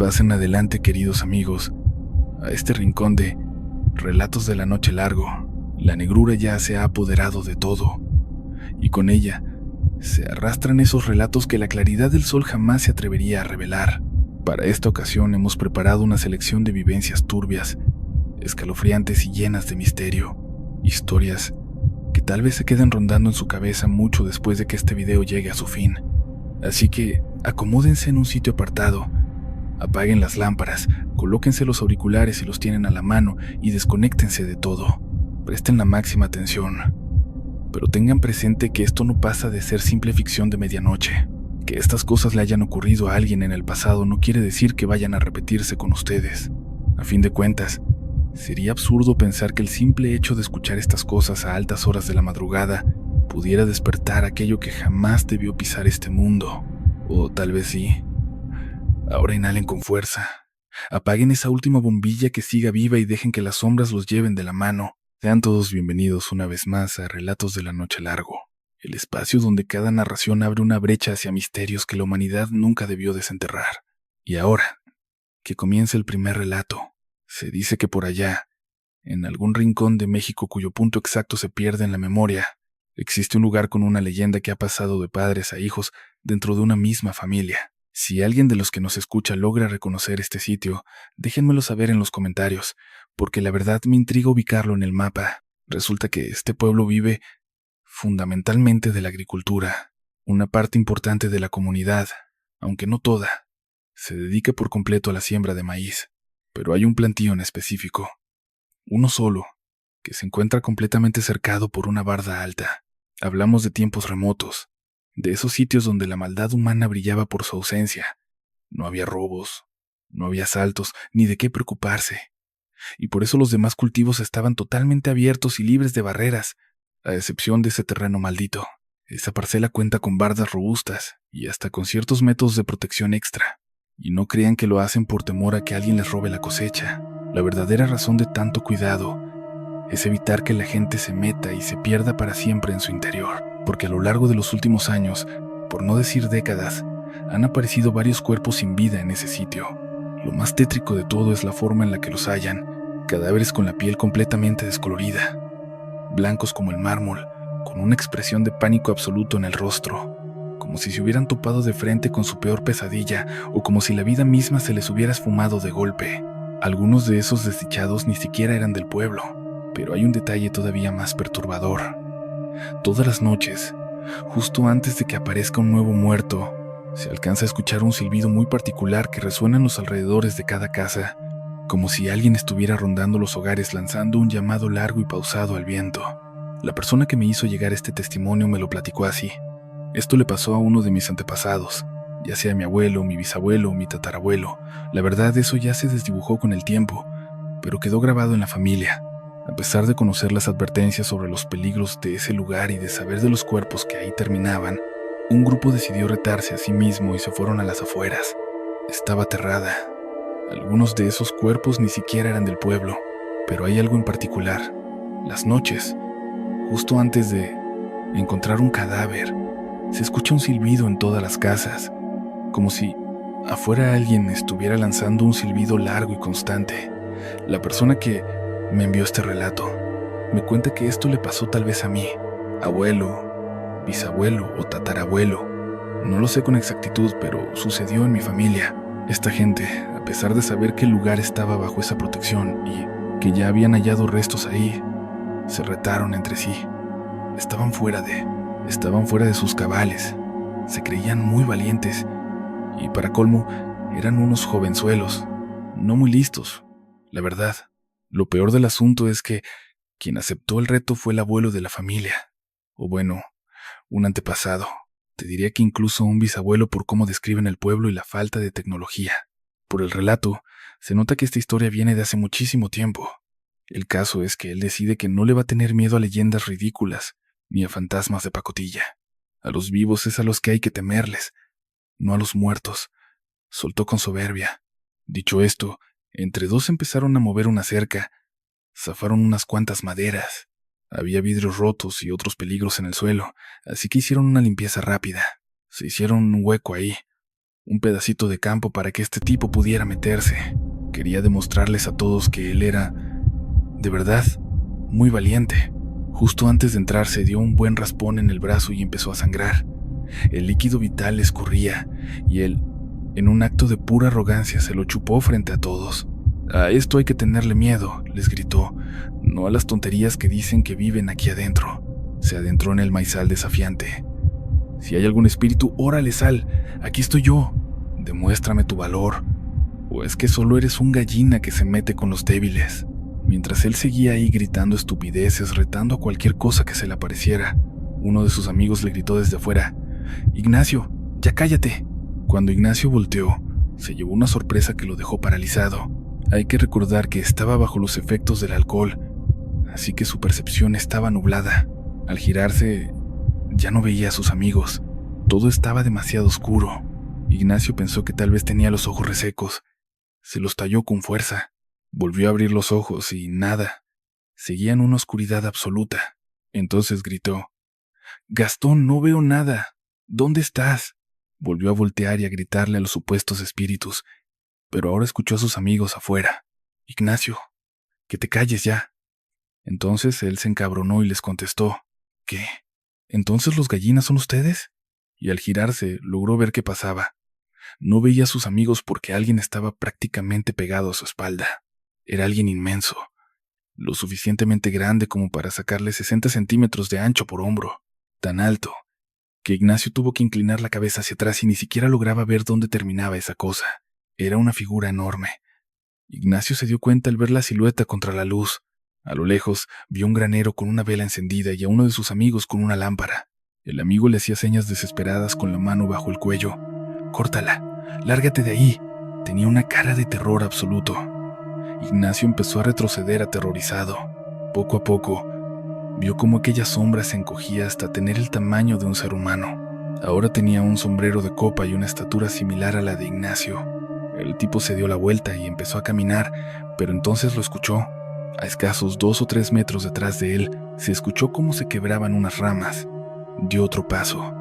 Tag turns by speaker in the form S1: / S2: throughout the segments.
S1: Pasen adelante, queridos amigos, a este rincón de Relatos de la Noche Largo. La negrura ya se ha apoderado de todo, y con ella se arrastran esos relatos que la claridad del sol jamás se atrevería a revelar. Para esta ocasión hemos preparado una selección de vivencias turbias, escalofriantes y llenas de misterio. Historias que tal vez se queden rondando en su cabeza mucho después de que este video llegue a su fin. Así que acomódense en un sitio apartado, apaguen las lámparas, colóquense los auriculares si los tienen a la mano y desconéctense de todo. Presten la máxima atención. Pero tengan presente que esto no pasa de ser simple ficción de medianoche. Que estas cosas le hayan ocurrido a alguien en el pasado no quiere decir que vayan a repetirse con ustedes. A fin de cuentas, sería absurdo pensar que el simple hecho de escuchar estas cosas a altas horas de la madrugada pudiera despertar aquello que jamás debió pisar este mundo. O tal vez sí. Ahora inhalen con fuerza. Apaguen esa última bombilla que siga viva y dejen que las sombras los lleven de la mano. Sean todos bienvenidos una vez más a Relatos de la Noche Largo, el espacio donde cada narración abre una brecha hacia misterios que la humanidad nunca debió desenterrar. Y ahora, que comience el primer relato. Se dice que por allá, en algún rincón de México cuyo punto exacto se pierde en la memoria, existe un lugar con una leyenda que ha pasado de padres a hijos dentro de una misma familia. Si alguien de los que nos escucha logra reconocer este sitio, déjenmelo saber en los comentarios, porque la verdad me intriga ubicarlo en el mapa. Resulta que este pueblo vive fundamentalmente de la agricultura. Una parte importante de la comunidad, aunque no toda, se dedica por completo a la siembra de maíz. Pero hay un plantío en específico, uno solo, que se encuentra completamente cercado por una barda alta. Hablamos de tiempos remotos, de esos sitios donde la maldad humana brillaba por su ausencia. No había robos, no había asaltos, ni de qué preocuparse. Y por eso los demás cultivos estaban totalmente abiertos y libres de barreras, a excepción de ese terreno maldito. Esa parcela cuenta con bardas robustas y hasta con ciertos métodos de protección extra. Y no crean que lo hacen por temor a que alguien les robe la cosecha. La verdadera razón de tanto cuidado es evitar que la gente se meta y se pierda para siempre en su interior, porque a lo largo de los últimos años, por no decir décadas, han aparecido varios cuerpos sin vida en ese sitio. Lo más tétrico de todo es la forma en la que los hallan, cadáveres con la piel completamente descolorida, blancos como el mármol, con una expresión de pánico absoluto en el rostro, como si se hubieran topado de frente con su peor pesadilla o como si la vida misma se les hubiera esfumado de golpe. Algunos de esos desdichados ni siquiera eran del pueblo. Pero hay un detalle todavía más perturbador. Todas las noches, justo antes de que aparezca un nuevo muerto, se alcanza a escuchar un silbido muy particular que resuena en los alrededores de cada casa, como si alguien estuviera rondando los hogares lanzando un llamado largo y pausado al viento. La persona que me hizo llegar este testimonio me lo platicó así. Esto le pasó a uno de mis antepasados, ya sea mi abuelo, mi bisabuelo o mi tatarabuelo. La verdad, eso ya se desdibujó con el tiempo, pero quedó grabado en la familia. A pesar de conocer las advertencias sobre los peligros de ese lugar y de saber de los cuerpos que ahí terminaban, un grupo decidió retarse a sí mismo y se fueron a las afueras. Estaba aterrada. Algunos de esos cuerpos ni siquiera eran del pueblo, pero hay algo en particular. Las noches, justo antes de encontrar un cadáver, se escucha un silbido en todas las casas, como si afuera alguien estuviera lanzando un silbido largo y constante. La persona que me envió este relato me cuenta que esto le pasó tal vez a mí, abuelo, bisabuelo o tatarabuelo. No lo sé con exactitud, pero sucedió en mi familia. Esta gente, a pesar de saber que el lugar estaba bajo esa protección y que ya habían hallado restos ahí, se retaron entre sí. Estaban fuera de sus cabales. Se creían muy valientes y, para colmo, eran unos jovenzuelos, no muy listos, la verdad. Lo peor del asunto es que quien aceptó el reto fue el abuelo de la familia, o bueno, un antepasado. Te diría que incluso un bisabuelo por cómo describen el pueblo y la falta de tecnología. Por el relato, se nota que esta historia viene de hace muchísimo tiempo. El caso es que él decide que no le va a tener miedo a leyendas ridículas, ni a fantasmas de pacotilla. A los vivos es a los que hay que temerles, no a los muertos, soltó con soberbia. Dicho esto, entre dos empezaron a mover una cerca. Zafaron unas cuantas maderas. Había vidrios rotos y otros peligros en el suelo, así que hicieron una limpieza rápida. Se hicieron un hueco ahí, un pedacito de campo para que este tipo pudiera meterse. Quería demostrarles a todos que él era, de verdad, muy valiente. Justo antes de entrar se dio un buen raspón en el brazo y empezó a sangrar. El líquido vital le escurría y él, en un acto de pura arrogancia, se lo chupó frente a todos. A esto hay que tenerle miedo, les gritó, no a las tonterías que dicen que viven aquí adentro. Se adentró en el maizal desafiante. Si hay algún espíritu, órale, sal, aquí estoy yo. Demuéstrame tu valor. ¿O es que solo eres un gallina que se mete con los débiles? Mientras él seguía ahí gritando estupideces, retando a cualquier cosa que se le apareciera, uno de sus amigos le gritó desde afuera: «Ignacio, ya cállate». Cuando Ignacio volteó, se llevó una sorpresa que lo dejó paralizado. Hay que recordar que estaba bajo los efectos del alcohol, así que su percepción estaba nublada. Al girarse, ya no veía a sus amigos. Todo estaba demasiado oscuro. Ignacio pensó que tal vez tenía los ojos resecos. Se los talló con fuerza. Volvió a abrir los ojos y nada. Seguía en una oscuridad absoluta. Entonces gritó: «Gastón, no veo nada. ¿Dónde estás?». Volvió a voltear y a gritarle a los supuestos espíritus, pero ahora escuchó a sus amigos afuera: «Ignacio, que te calles ya». Entonces él se encabronó y les contestó: «¿Qué? ¿Entonces los gallinas son ustedes?». Y al girarse, logró ver qué pasaba. No veía a sus amigos porque alguien estaba prácticamente pegado a su espalda. Era alguien inmenso, lo suficientemente grande como para sacarle 60 centímetros de ancho por hombro, tan alto que Ignacio tuvo que inclinar la cabeza hacia atrás y ni siquiera lograba ver dónde terminaba esa cosa. Era una figura enorme. Ignacio se dio cuenta al ver la silueta contra la luz. A lo lejos vio un granero con una vela encendida y a uno de sus amigos con una lámpara. El amigo le hacía señas desesperadas con la mano bajo el cuello. «Córtala, lárgate de ahí». Tenía una cara de terror absoluto. Ignacio empezó a retroceder aterrorizado. Poco a poco, vio cómo aquella sombra se encogía hasta tener el tamaño de un ser humano. Ahora tenía un sombrero de copa y una estatura similar a la de Ignacio. El tipo se dio la vuelta y empezó a caminar, pero entonces lo escuchó. A escasos 2 o 3 metros detrás de él, se escuchó cómo se quebraban unas ramas. Dio otro paso,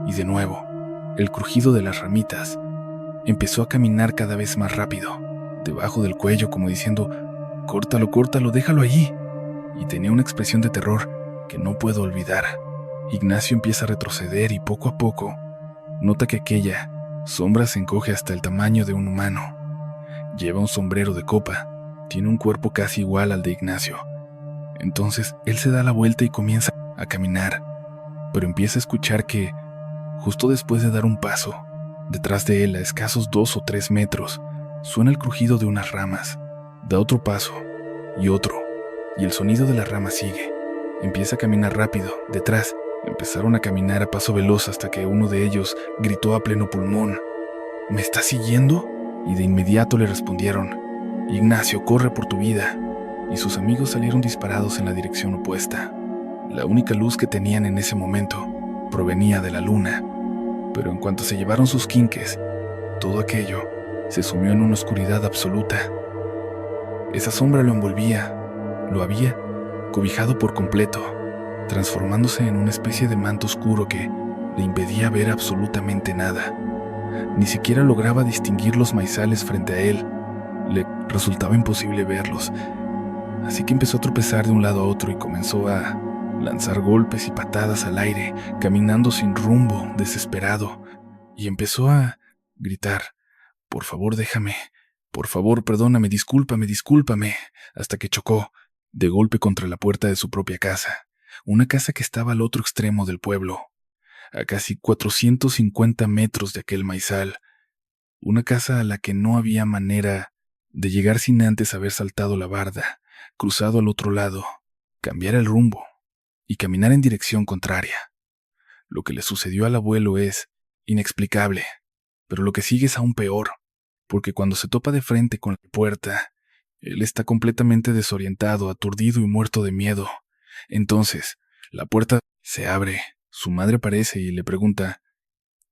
S1: y de nuevo, el crujido de las ramitas. Empezó a caminar cada vez más rápido, debajo del cuello, como diciendo: «Córtalo, córtalo, déjalo allí». Y tenía una expresión de terror que no puedo olvidar. Ignacio empieza a retroceder y poco a poco nota que aquella sombra se encoge hasta el tamaño de un humano. Lleva un sombrero de copa, tiene un cuerpo casi igual al de Ignacio. Entonces él se da la vuelta y comienza a caminar, pero empieza a escuchar que, justo después de dar un paso, detrás de él, a escasos 2 o 3 metros, suena el crujido de unas ramas. Da otro paso, y otro, y el sonido de las ramas sigue. Empieza a caminar rápido. Detrás, empezaron a caminar a paso veloz hasta que uno de ellos gritó a pleno pulmón: «¿Me estás siguiendo?». Y de inmediato le respondieron: «Ignacio, corre por tu vida». Y sus amigos salieron disparados en la dirección opuesta. La única luz que tenían en ese momento provenía de la luna, pero en cuanto se llevaron sus quinques, todo aquello se sumió en una oscuridad absoluta. Esa sombra lo envolvía, lo había cobijado por completo, transformándose en una especie de manto oscuro que le impedía ver absolutamente nada. Ni siquiera lograba distinguir los maizales frente a él. Le resultaba imposible verlos, así que empezó a tropezar de un lado a otro y comenzó a lanzar golpes y patadas al aire, caminando sin rumbo, desesperado, y empezó a gritar: «Por favor, déjame. Por favor, perdóname, discúlpame, discúlpame», hasta que chocó de golpe contra la puerta de su propia casa, una casa que estaba al otro extremo del pueblo, a casi 450 metros de aquel maizal, una casa a la que no había manera de llegar sin antes haber saltado la barda, cruzado al otro lado, cambiar el rumbo y caminar en dirección contraria. Lo que le sucedió al abuelo es inexplicable, pero lo que sigue es aún peor, porque cuando se topa de frente con la puerta, él está completamente desorientado, aturdido y muerto de miedo. Entonces, la puerta se abre, su madre aparece y le pregunta: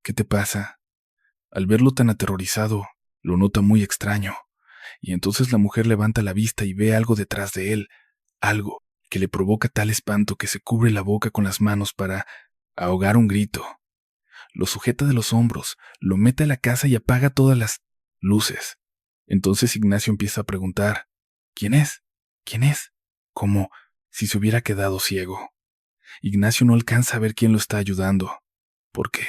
S1: «¿Qué te pasa?». Al verlo tan aterrorizado, lo nota muy extraño, y entonces la mujer levanta la vista y ve algo detrás de él, algo que le provoca tal espanto que se cubre la boca con las manos para ahogar un grito. lo sujeta de los hombros, lo mete a la casa y apaga todas las luces. Entonces Ignacio empieza a preguntar, ¿quién es? ¿Quién es? Como si se hubiera quedado ciego. Ignacio no alcanza a ver quién lo está ayudando. ¿Por qué?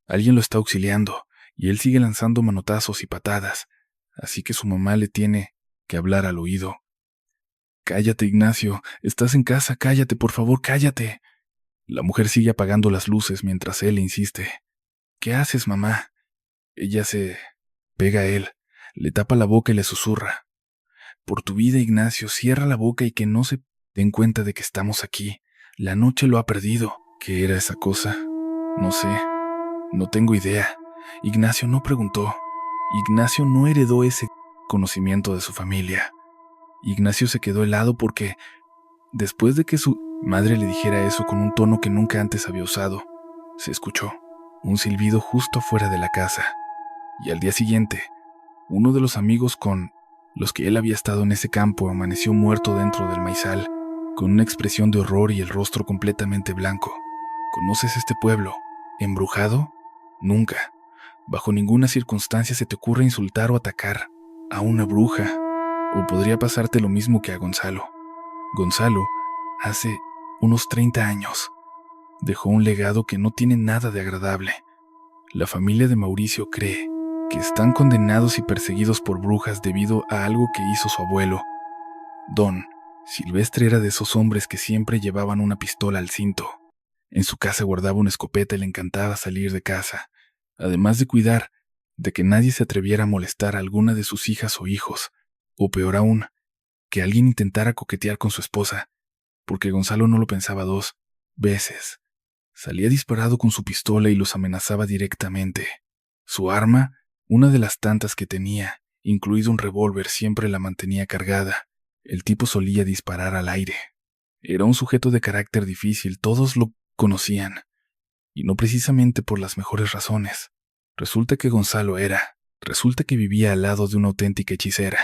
S1: Alguien lo está auxiliando, y él sigue lanzando manotazos y patadas, así que su mamá le tiene que hablar al oído. «Cállate, Ignacio, estás en casa, cállate, por favor, cállate». La mujer sigue apagando las luces mientras él insiste. «¿Qué haces, mamá?» Ella se pega a él, le tapa la boca y le susurra. «Por tu vida, Ignacio, cierra la boca y que no se den cuenta de que estamos aquí. La noche lo ha perdido». ¿Qué era esa cosa? No sé. No tengo idea. Ignacio no preguntó. Ignacio no heredó ese conocimiento de su familia. Ignacio se quedó helado porque, después de que su madre le dijera eso con un tono que nunca antes había usado, se escuchó un silbido justo afuera de la casa. Y al día siguiente, uno de los amigos con los que él había estado en ese campo amaneció muerto dentro del maizal, con una expresión de horror y el rostro completamente blanco. ¿Conoces este pueblo? ¿Embrujado? Nunca. Bajo ninguna circunstancia se te ocurre insultar o atacar a una bruja. O podría pasarte lo mismo que a Gonzalo. Gonzalo, hace unos 30 años, dejó un legado que no tiene nada de agradable. La familia de Mauricio cree que están condenados y perseguidos por brujas debido a algo que hizo su abuelo. Don Silvestre era de esos hombres que siempre llevaban una pistola al cinto. En su casa guardaba una escopeta y le encantaba salir de casa, además de cuidar de que nadie se atreviera a molestar a alguna de sus hijas o hijos, o peor aún, que alguien intentara coquetear con su esposa, porque Gonzalo no lo pensaba 2 veces. Salía disparado con su pistola y los amenazaba directamente. Su arma, una de las tantas que tenía, incluido un revólver, siempre la mantenía cargada. El tipo solía disparar al aire. Era un sujeto de carácter difícil, todos lo conocían, y no precisamente por las mejores razones. Resulta que vivía al lado de una auténtica hechicera,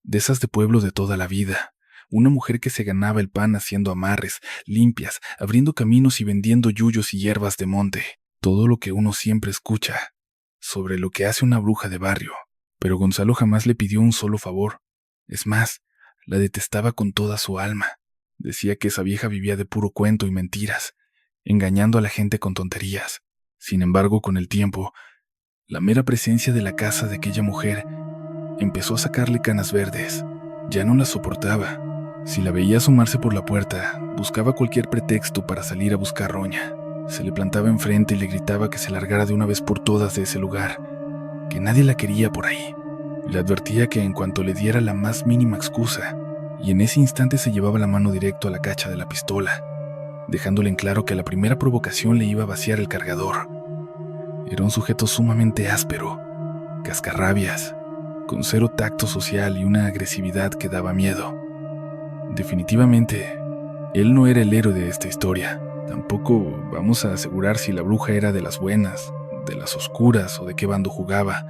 S1: de esas de pueblo de toda la vida, una mujer que se ganaba el pan haciendo amarres, limpias, abriendo caminos y vendiendo yuyos y hierbas de monte, todo lo que uno siempre escucha sobre lo que hace una bruja de barrio. Pero Gonzalo jamás le pidió un solo favor. Es más, la detestaba con toda su alma. Decía que esa vieja vivía de puro cuento y mentiras, engañando a la gente con tonterías. Sin embargo, con el tiempo, la mera presencia de la casa de aquella mujer empezó a sacarle canas verdes. Ya no la soportaba. Si la veía asomarse por la puerta, buscaba cualquier pretexto para salir a buscar roña. Se le plantaba enfrente y le gritaba que se largara de una vez por todas de ese lugar, que nadie la quería por ahí. Le advertía que en cuanto le diera la más mínima excusa, y en ese instante se llevaba la mano directo a la cacha de la pistola, dejándole en claro que a la primera provocación le iba a vaciar el cargador. Era un sujeto sumamente áspero, cascarrabias, con cero tacto social y una agresividad que daba miedo. Definitivamente, él no era el héroe de esta historia. Tampoco vamos a asegurar si la bruja era de las buenas, de las oscuras o de qué bando jugaba.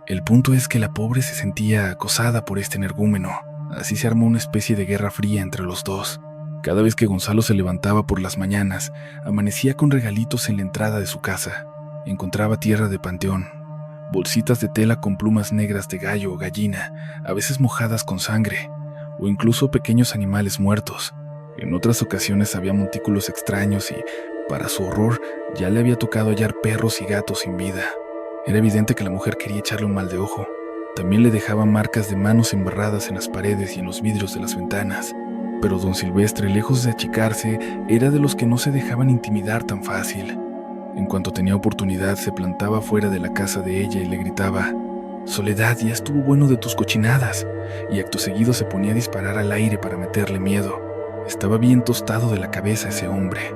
S1: El punto es que la pobre se sentía acosada por este energúmeno. Así se armó una especie de guerra fría entre los dos. Cada vez que Gonzalo se levantaba por las mañanas, amanecía con regalitos en la entrada de su casa. Encontraba tierra de panteón, bolsitas de tela con plumas negras de gallo o gallina, a veces mojadas con sangre, o incluso pequeños animales muertos. En otras ocasiones había montículos extraños y, para su horror, ya le había tocado hallar perros y gatos sin vida. Era evidente que la mujer quería echarle un mal de ojo. También le dejaba marcas de manos embarradas en las paredes y en los vidrios de las ventanas. Pero don Silvestre, lejos de achicarse, era de los que no se dejaban intimidar tan fácil. En cuanto tenía oportunidad, se plantaba fuera de la casa de ella y le gritaba: «Soledad, ya estuvo bueno de tus cochinadas», y acto seguido se ponía a disparar al aire para meterle miedo. Estaba bien tostado de la cabeza ese hombre.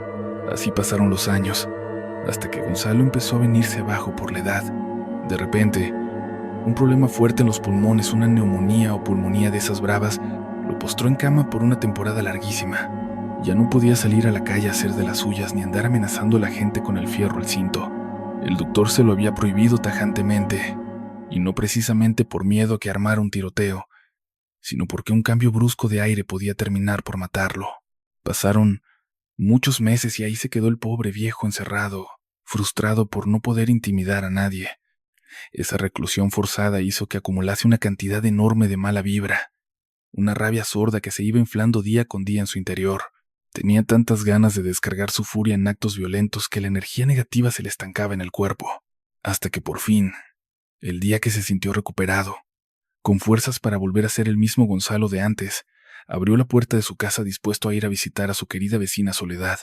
S1: Así pasaron los años, hasta que Gonzalo empezó a venirse abajo por la edad. De repente, un problema fuerte en los pulmones, una neumonía o pulmonía de esas bravas, lo postró en cama por una temporada larguísima. Ya no podía salir a la calle a hacer de las suyas ni andar amenazando a la gente con el fierro al cinto. El doctor se lo había prohibido tajantemente, y no precisamente por miedo a que armara un tiroteo, sino porque un cambio brusco de aire podía terminar por matarlo. Pasaron muchos meses y ahí se quedó el pobre viejo encerrado, frustrado por no poder intimidar a nadie. Esa reclusión forzada hizo que acumulase una cantidad enorme de mala vibra, una rabia sorda que se iba inflando día con día en su interior. Tenía tantas ganas de descargar su furia en actos violentos que la energía negativa se le estancaba en el cuerpo, hasta que por fin, el día que se sintió recuperado, con fuerzas para volver a ser el mismo Gonzalo de antes, abrió la puerta de su casa dispuesto a ir a visitar a su querida vecina Soledad,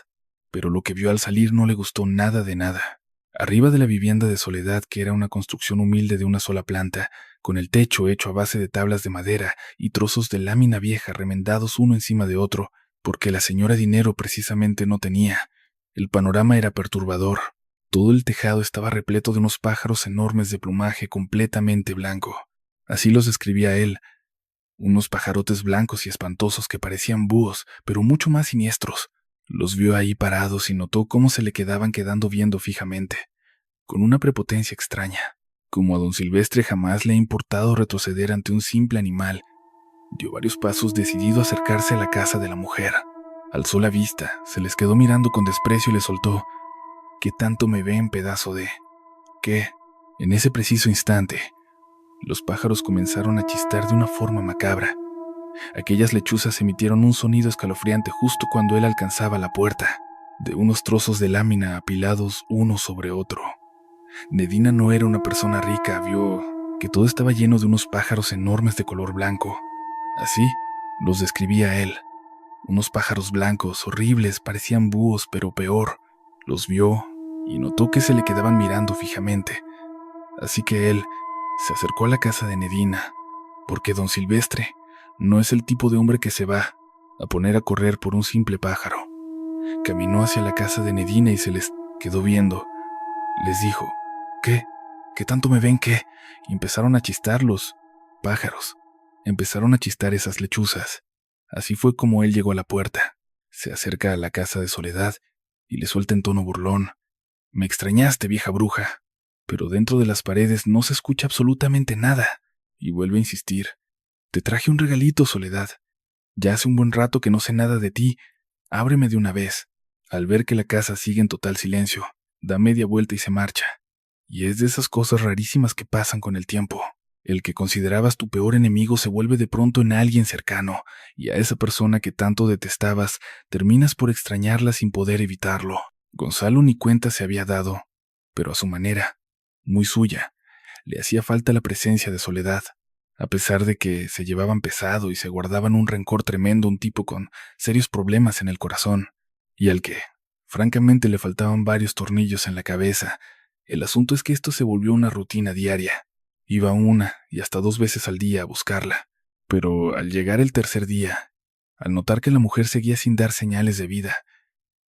S1: pero lo que vio al salir no le gustó nada de nada. Arriba de la vivienda de Soledad, que era una construcción humilde de una sola planta, con el techo hecho a base de tablas de madera y trozos de lámina vieja remendados uno encima de otro, porque la señora dinero precisamente no tenía, el panorama era perturbador. Todo el tejado estaba repleto de unos pájaros enormes de plumaje completamente blanco. Así los describía él, unos pajarotes blancos y espantosos que parecían búhos, pero mucho más siniestros. Los vio ahí parados y notó cómo se le quedaban quedando viendo fijamente, con una prepotencia extraña. Como a don Silvestre jamás le ha importado retroceder ante un simple animal, dio varios pasos decidido a acercarse a la casa de la mujer. Alzó la vista, se les quedó mirando con desprecio y le soltó: «¿Qué tanto me ven, pedazo de...?» ¿Qué? En ese preciso instante, los pájaros comenzaron a chistar de una forma macabra. Aquellas lechuzas emitieron un sonido escalofriante justo cuando él alcanzaba la puerta, de unos trozos de lámina apilados uno sobre otro. Nedina no era una persona rica, vio que todo estaba lleno de unos pájaros enormes de color blanco. Así los describía él. Unos pájaros blancos, horribles, parecían búhos, pero peor. Los vio y notó que se le quedaban mirando fijamente. Así que él se acercó a la casa de Nedina, porque don Silvestre no es el tipo de hombre que se va a poner a correr por un simple pájaro. Caminó hacia la casa de Nedina y se les quedó viendo. Les dijo: «¿Qué? ¿Qué tanto me ven qué?» Y empezaron a chistar los pájaros. Empezaron a chistar esas lechuzas. Así fue como él llegó a la puerta. Se acerca a la casa de Soledad y le suelta en tono burlón: «Me extrañaste, vieja bruja». Pero dentro de las paredes no se escucha absolutamente nada. Y vuelve a insistir: «Te traje un regalito, Soledad. Ya hace un buen rato que no sé nada de ti. Ábreme de una vez». Al ver que la casa sigue en total silencio, da media vuelta y se marcha. Y es de esas cosas rarísimas que pasan con el tiempo. El que considerabas tu peor enemigo se vuelve de pronto en alguien cercano, y a esa persona que tanto detestabas terminas por extrañarla sin poder evitarlo. Gonzalo ni cuenta se había dado, pero a su manera, muy suya, le hacía falta la presencia de Soledad. A pesar de que se llevaban pesado y se guardaban un rencor tremendo, un tipo con serios problemas en el corazón, y al que, francamente, le faltaban varios tornillos en la cabeza. El asunto es que esto se volvió una rutina diaria. Iba una y hasta 2 veces al día a buscarla. Pero al llegar el tercer día, al notar que la mujer seguía sin dar señales de vida,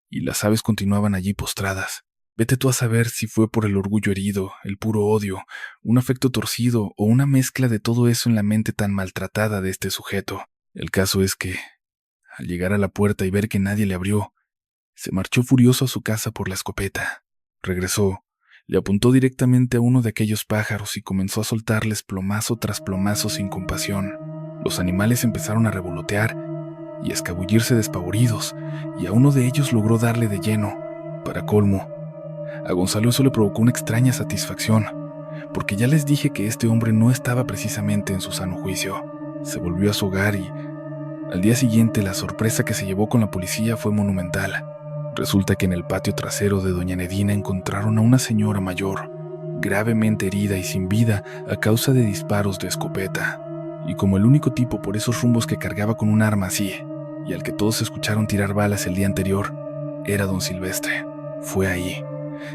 S1: y las aves continuaban allí postradas, vete tú a saber si fue por el orgullo herido, el puro odio, un afecto torcido o una mezcla de todo eso en la mente tan maltratada de este sujeto. El caso es que, al llegar a la puerta y ver que nadie le abrió, se marchó furioso a su casa por la escopeta. Regresó, le apuntó directamente a uno de aquellos pájaros y comenzó a soltarles plomazo tras plomazo sin compasión. Los animales empezaron a revolotear y a escabullirse despavoridos, y a uno de ellos logró darle de lleno. Para colmo, a Gonzalo eso le provocó una extraña satisfacción, porque ya les dije que este hombre no estaba precisamente en su sano juicio. Se volvió a su hogar y, al día siguiente, la sorpresa que se llevó con la policía fue monumental. Resulta que en el patio trasero de doña Nedina encontraron a una señora mayor, gravemente herida y sin vida a causa de disparos de escopeta. Y como el único tipo por esos rumbos que cargaba con un arma así, y al que todos escucharon tirar balas el día anterior, era don Silvestre. Fue ahí,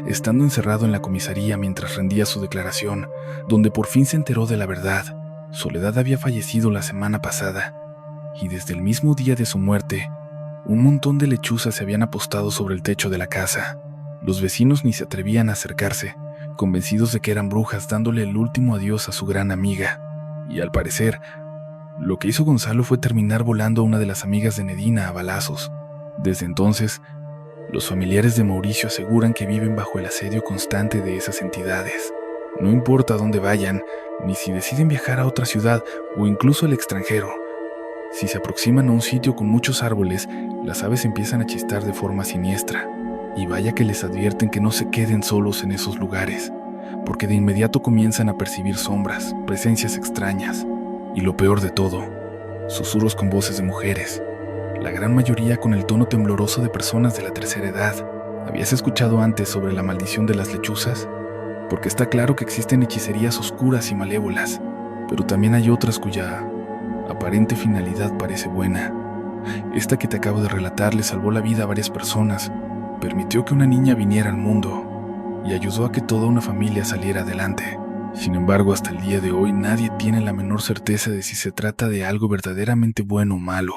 S1: estando encerrado en la comisaría mientras rendía su declaración, donde por fin se enteró de la verdad. Soledad había fallecido la semana pasada, y desde el mismo día de su muerte, un montón de lechuzas se habían apostado sobre el techo de la casa. Los vecinos ni se atrevían a acercarse, convencidos de que eran brujas dándole el último adiós a su gran amiga. Y al parecer, lo que hizo Gonzalo fue terminar volando a una de las amigas de Nedina a balazos. Desde entonces, los familiares de Mauricio aseguran que viven bajo el asedio constante de esas entidades. No importa dónde vayan, ni si deciden viajar a otra ciudad o incluso al extranjero. Si se aproximan a un sitio con muchos árboles, las aves empiezan a chistar de forma siniestra. Y vaya que les advierten que no se queden solos en esos lugares, porque de inmediato comienzan a percibir sombras, presencias extrañas, y lo peor de todo, susurros con voces de mujeres, la gran mayoría con el tono tembloroso de personas de la tercera edad. ¿Habías escuchado antes sobre la maldición de las lechuzas? Porque está claro que existen hechicerías oscuras y malévolas, pero también hay otras cuya aparente finalidad parece buena. Esta que te acabo de relatar le salvó la vida a varias personas, permitió que una niña viniera al mundo y ayudó a que toda una familia saliera adelante. Sin embargo, hasta el día de hoy nadie tiene la menor certeza de si se trata de algo verdaderamente bueno o malo.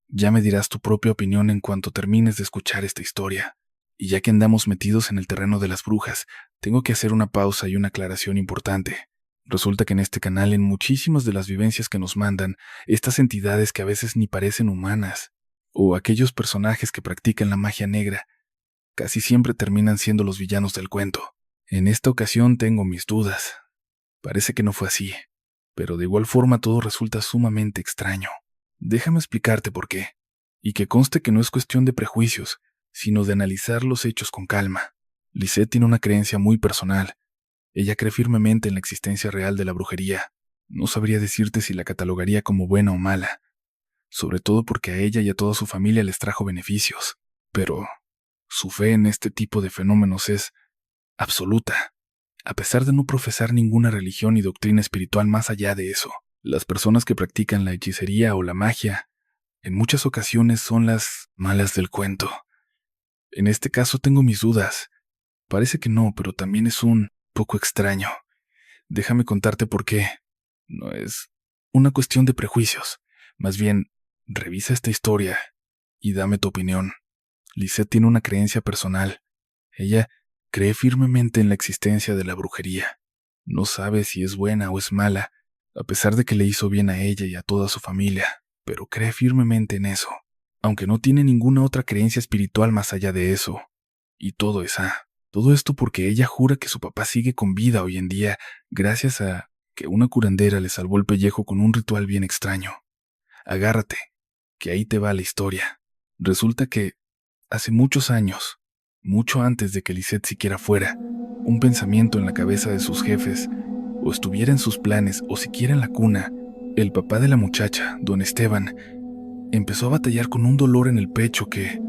S1: Ya me dirás tu propia opinión en cuanto termines de escuchar esta historia. Y ya que andamos metidos en el terreno de las brujas, tengo que hacer una pausa y una aclaración importante. Resulta que en este canal, en muchísimas de las vivencias que nos mandan, estas entidades que a veces ni parecen humanas, o aquellos personajes que practican la magia negra, casi siempre terminan siendo los villanos del cuento. En esta ocasión tengo mis dudas. Parece que no fue así, pero de igual forma todo resulta sumamente extraño. Déjame explicarte por qué, y que conste que no es cuestión de prejuicios, sino de analizar los hechos con calma. Lisette tiene una creencia muy personal. Ella cree firmemente en la existencia real de la brujería. No sabría decirte si la catalogaría como buena o mala, sobre todo porque a ella y a toda su familia les trajo beneficios, pero su fe en este tipo de fenómenos es absoluta, a pesar de no profesar ninguna religión y doctrina espiritual más allá de eso. Las personas que practican la hechicería o la magia, en muchas ocasiones son las malas del cuento. En este caso tengo mis dudas. Parece que no, pero también es un poco extraño. Déjame contarte por qué. No es una cuestión de prejuicios. Más bien, revisa esta historia y dame tu opinión. Lisette tiene una creencia personal. Ella cree firmemente en la existencia de la brujería. No sabe si es buena o es mala, a pesar de que le hizo bien a ella y a toda su familia, pero cree firmemente en eso, aunque no tiene ninguna otra creencia espiritual más allá de eso. Y todo esto porque ella jura que su papá sigue con vida hoy en día gracias a que una curandera le salvó el pellejo con un ritual bien extraño. Agárrate, que ahí te va la historia. Resulta que hace muchos años, mucho antes de que Lisette siquiera fuera, un pensamiento en la cabeza de sus jefes, o estuviera en sus planes, o siquiera en la cuna, el papá de la muchacha, don Esteban, empezó a batallar con un dolor en el pecho que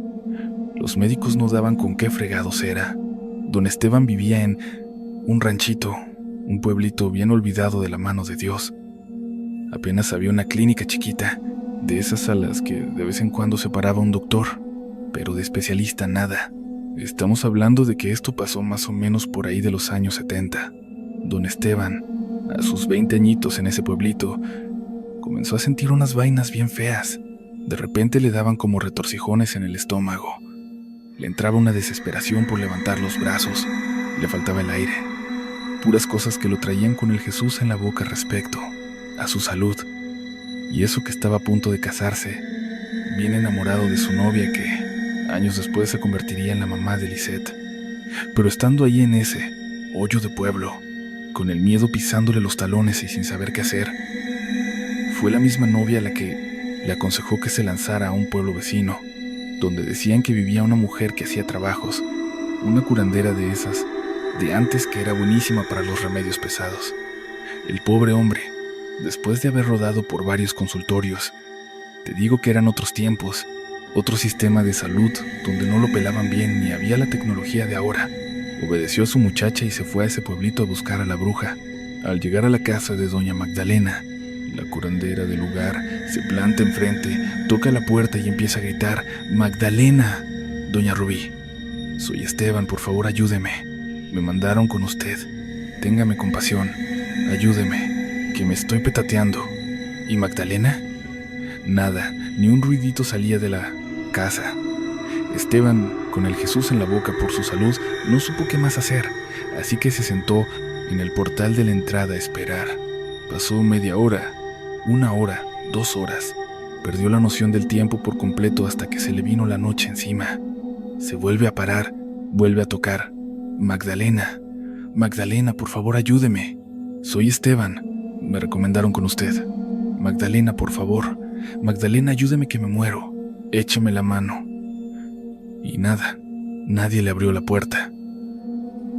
S1: los médicos no daban con qué fregados era. Don Esteban vivía en un ranchito, un pueblito bien olvidado de la mano de Dios. Apenas había una clínica chiquita, de esas a las que de vez en cuando se paraba un doctor, pero de especialista nada. Estamos hablando de que esto pasó más o menos por ahí de los años 70. Don Esteban, a sus 20 añitos en ese pueblito, comenzó a sentir unas vainas bien feas. De repente le daban como retorcijones en el estómago. Le entraba una desesperación por levantar los brazos. Le faltaba el aire. Puras cosas que lo traían con el Jesús en la boca respecto a su salud. Y eso que estaba a punto de casarse, bien enamorado de su novia que años después se convertiría en la mamá de Lisette. Pero estando ahí en ese hoyo de pueblo, con el miedo pisándole los talones y sin saber qué hacer, fue la misma novia la que le aconsejó que se lanzara a un pueblo vecino, donde decían que vivía una mujer que hacía trabajos, una curandera de esas, de antes, que era buenísima para los remedios pesados. El pobre hombre, después de haber rodado por varios consultorios, te digo que eran otros tiempos, otro sistema de salud donde no lo pelaban bien ni había la tecnología de ahora, obedeció a su muchacha y se fue a ese pueblito a buscar a la bruja. Al llegar a la casa de doña Magdalena, la curandera del lugar se planta enfrente, toca la puerta y empieza a gritar: «¡Magdalena! Doña Rubí, soy Esteban, por favor ayúdeme. Me mandaron con usted. Téngame compasión. Ayúdeme, que me estoy petateando». ¿Y Magdalena? Nada, ni un ruidito salía de la casa. Esteban, con el Jesús en la boca por su salud, no supo qué más hacer, así que se sentó en el portal de la entrada a esperar. Pasó media hora, 1 hora, 2 horas. Perdió la noción del tiempo por completo hasta que se le vino la noche encima. Se vuelve a parar, vuelve a tocar. «Magdalena, Magdalena, por favor ayúdeme. Soy Esteban, me recomendaron con usted. Magdalena, por favor. Magdalena, ayúdeme que me muero. Écheme la mano». Y nada, Nadie le abrió la puerta.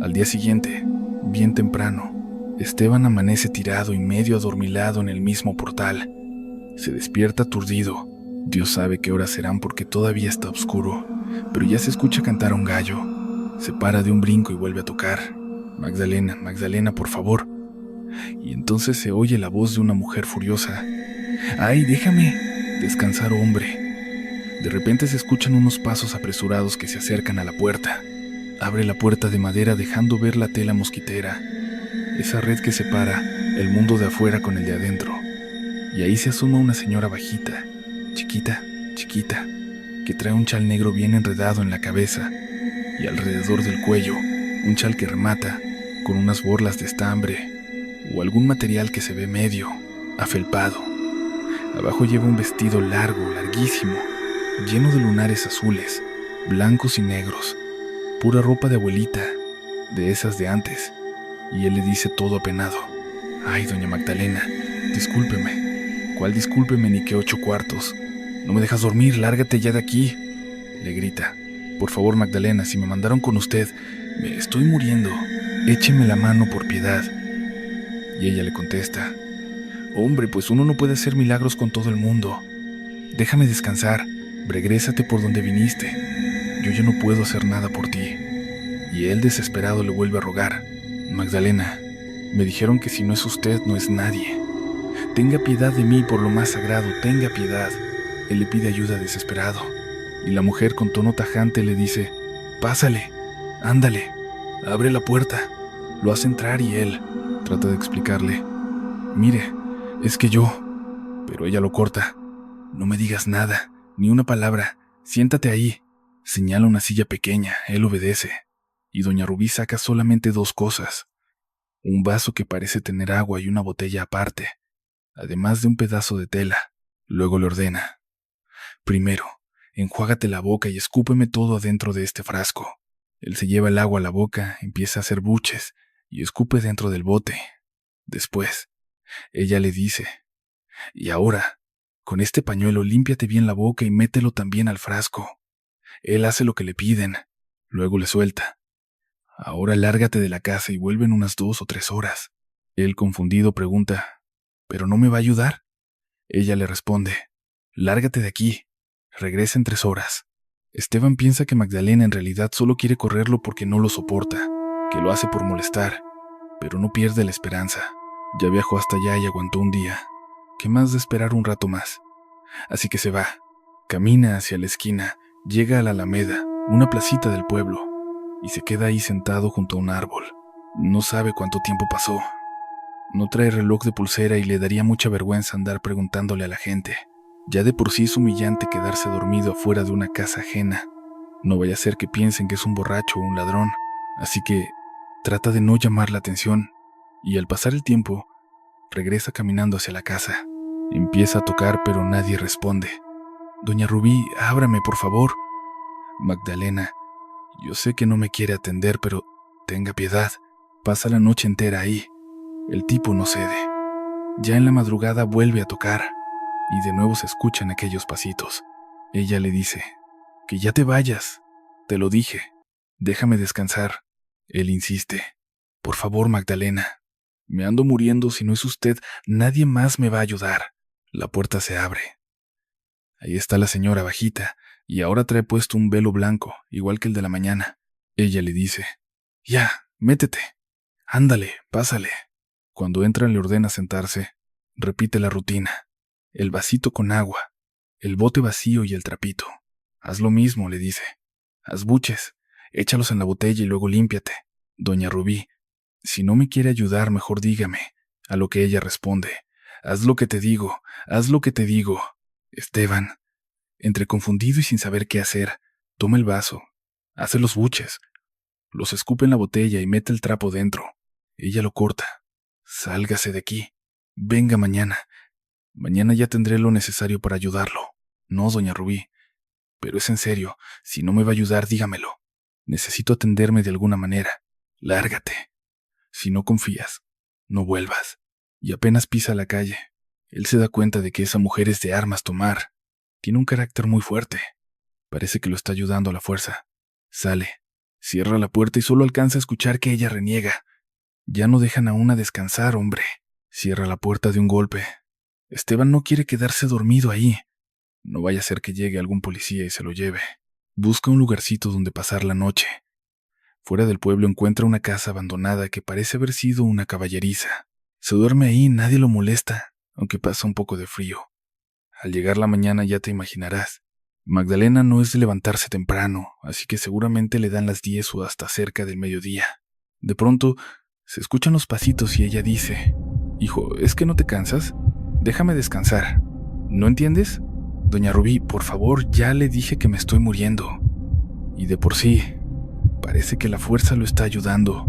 S1: Al día siguiente, bien temprano, Esteban amanece tirado y medio adormilado en el mismo portal. Se despierta aturdido. Dios sabe qué horas serán porque todavía está oscuro, pero ya se escucha cantar a un gallo. Se para de un brinco y vuelve a tocar. Magdalena, Magdalena, por favor. Y entonces se oye la voz de una mujer furiosa. ¡Ay, déjame descansar, hombre! De repente se escuchan unos pasos apresurados que se acercan a la puerta. Abre la puerta de madera dejando ver la tela mosquitera, esa red que separa el mundo de afuera con el de adentro. Y ahí se asoma una señora bajita, chiquita, chiquita, que trae un chal negro bien enredado en la cabeza y alrededor del cuello un chal que remata con unas borlas de estambre o algún material que se ve medio afelpado. Abajo lleva un vestido largo, larguísimo, lleno de lunares azules, blancos y negros, pura ropa de abuelita, de esas de antes, y él le dice todo apenado: «Ay, doña Magdalena, discúlpeme». «¿Cuál discúlpeme ni qué 8 cuartos? No me dejas dormir, lárgate ya de aquí», le grita. «Por favor, Magdalena, si me mandaron con usted, me estoy muriendo, écheme la mano por piedad». Y ella le contesta: «Hombre, pues uno no puede hacer milagros con todo el mundo. Déjame descansar, regrésate por donde viniste. Yo ya no puedo hacer nada por ti». Y él desesperado le vuelve a rogar: «Magdalena, me dijeron que si no es usted, no es nadie. Tenga piedad de mí por lo más sagrado, tenga piedad». Él le pide ayuda desesperado, y la mujer con tono tajante le dice: «Pásale, ándale, abre la puerta». Lo hace entrar y él trata de explicarle: «Mire, es que yo…». Pero ella lo corta: «No me digas nada, ni una palabra, siéntate ahí». Señala una silla pequeña, él obedece, y doña Rubí saca solamente 2 cosas: un vaso que parece tener agua y una botella aparte, además de un pedazo de tela. Luego le ordena: «Primero, enjuágate la boca y escúpeme todo adentro de este frasco». Él se lleva el agua a la boca, empieza a hacer buches y escupe dentro del bote. Después, ella le dice: «Y ahora, con este pañuelo límpiate bien la boca y mételo también al frasco». Él hace lo que le piden, luego le suelta: «Ahora lárgate de la casa y vuelve en unas 2 o 3 horas». Él, confundido, pregunta: «¿Pero no me va a ayudar?». Ella le responde: «Lárgate de aquí, regresa en 3 horas». Esteban piensa que Magdalena en realidad solo quiere correrlo porque no lo soporta, que lo hace por molestar, pero no pierde la esperanza. Ya viajó hasta allá y aguantó un día. ¿Qué más de esperar un rato más? Así que se va, camina hacia la esquina, llega a la Alameda, una placita del pueblo, y se queda ahí sentado junto a un árbol. No sabe cuánto tiempo pasó. No trae reloj de pulsera y le daría mucha vergüenza andar preguntándole a la gente. Ya de por sí es humillante quedarse dormido afuera de una casa ajena. No vaya a ser que piensen que es un borracho o un ladrón. Así que trata de no llamar la atención, y al pasar el tiempo, regresa caminando hacia la casa. Empieza a tocar, pero nadie responde. «Doña Rubí, ábrame, por favor». «Magdalena, yo sé que no me quiere atender, pero tenga piedad. Pasa la noche entera ahí. El tipo no cede». Ya en la madrugada vuelve a tocar, y de nuevo se escuchan aquellos pasitos. Ella le dice: «Que ya te vayas. Te lo dije. Déjame descansar». Él insiste: «Por favor, Magdalena. Me ando muriendo, si no es usted, nadie más me va a ayudar». La puerta se abre. Ahí está la señora bajita, y ahora trae puesto un velo blanco, igual que el de la mañana. Ella le dice: «Ya, métete. Ándale, pásale». Cuando entra le ordena sentarse. Repite la rutina: el vasito con agua, el bote vacío y el trapito. «Haz lo mismo», le dice. «Haz buches, échalos en la botella y luego límpiate». «Doña Rubí, si no me quiere ayudar, mejor dígame». A lo que ella responde: «Haz lo que te digo, haz lo que te digo». Esteban, entre confundido y sin saber qué hacer, toma el vaso, hace los buches, los escupe en la botella y mete el trapo dentro. Ella lo corta: «Sálgase de aquí. Venga mañana. Mañana ya tendré lo necesario para ayudarlo». «No, doña Rubí, pero es en serio. Si no me va a ayudar, dígamelo. Necesito atenderme de alguna manera. Lárgate. Si no confías, no vuelvas». Y apenas pisa la calle, él se da cuenta de que esa mujer es de armas tomar. Tiene un carácter muy fuerte. Parece que lo está ayudando a la fuerza. Sale, cierra la puerta y solo alcanza a escuchar que ella reniega. Ya no dejan a una descansar, hombre. Cierra la puerta de un golpe. Esteban no quiere quedarse dormido ahí. No vaya a ser que llegue algún policía y se lo lleve. Busca un lugarcito donde pasar la noche. Fuera del pueblo encuentra una casa abandonada que parece haber sido una caballeriza. Se duerme ahí y nadie lo molesta, aunque pasa un poco de frío. Al llegar la mañana ya te imaginarás. Magdalena no es de levantarse temprano, así que seguramente le dan las 10 o hasta cerca del mediodía. De pronto, se escuchan los pasitos y ella dice: «Hijo, ¿es que no te cansas? Déjame descansar. ¿No entiendes? Doña Rubí, por favor, ya le dije que me estoy muriendo». Y de por sí, parece que la fuerza lo está ayudando.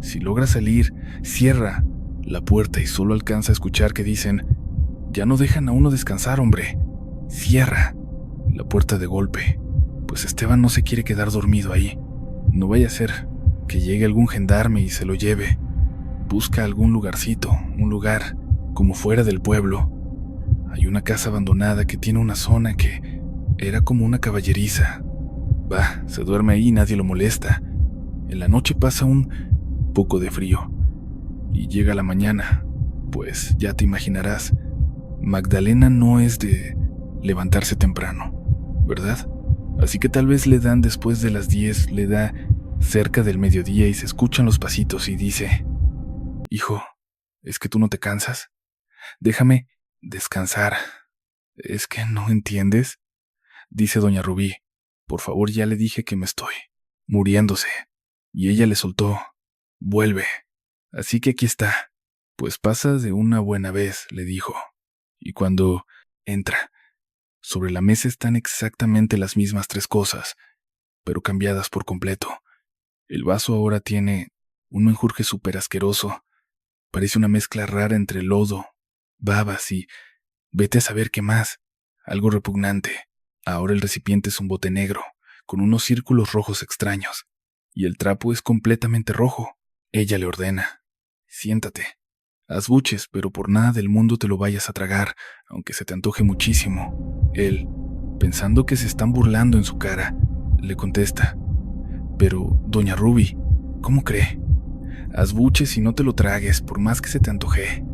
S1: Si logra salir, cierra la puerta y solo alcanza a escuchar que dicen: «Ya no dejan a uno descansar, hombre. Cierra la puerta de golpe». Pues Esteban no se quiere quedar dormido ahí. No vaya a ser que llegue algún gendarme y se lo lleve. Busca algún lugarcito, un lugar como fuera del pueblo. Hay una casa abandonada que tiene una zona que era como una caballeriza. Va, se duerme ahí y nadie lo molesta. En la noche pasa un poco de frío. Y llega la mañana. Pues ya te imaginarás, Magdalena no es de levantarse temprano, ¿verdad? Así que tal vez le dan después de las 10, le da cerca del mediodía y se escuchan los pasitos y dice: «Hijo, ¿es que tú no te cansas? Déjame descansar. ¿Es que no entiendes?», dice doña Rubí. «Por favor, ya le dije que me estoy muriéndose». Y ella le soltó: «Vuelve. Así que aquí está. Pues pasa de una buena vez», le dijo. Y cuando entra, sobre la mesa están exactamente las mismas 3 cosas, pero cambiadas por completo. El vaso ahora tiene un menjurje súper asqueroso. Parece una mezcla rara entre lodo, babas y vete a saber qué más. Algo repugnante. Ahora el recipiente es un bote negro, con unos círculos rojos extraños. Y el trapo es completamente rojo. Ella le ordena: «Siéntate. Haz buches, pero por nada del mundo te lo vayas a tragar, aunque se te antoje muchísimo». Él, pensando que se están burlando en su cara, le contesta: «Pero, doña Ruby, ¿cómo cree? Haz buches y no te lo tragues, por más que se te antoje.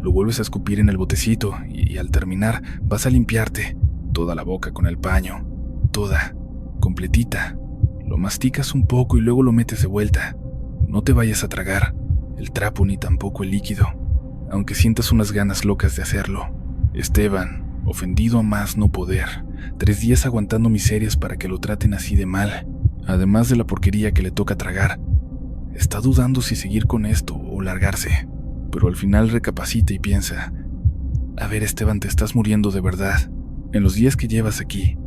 S1: Lo vuelves a escupir en el botecito y al terminar vas a limpiarte toda la boca con el paño, toda, completita. Lo masticas un poco y luego lo metes de vuelta. No te vayas a tragar el trapo ni tampoco el líquido, aunque sientas unas ganas locas de hacerlo». Esteban, ofendido a más no poder, 3 días aguantando miserias para que lo traten así de mal, además de la porquería que le toca tragar, está dudando si seguir con esto o largarse, pero al final recapacita y piensa: «A ver, Esteban, te estás muriendo de verdad. En los días que llevas aquí,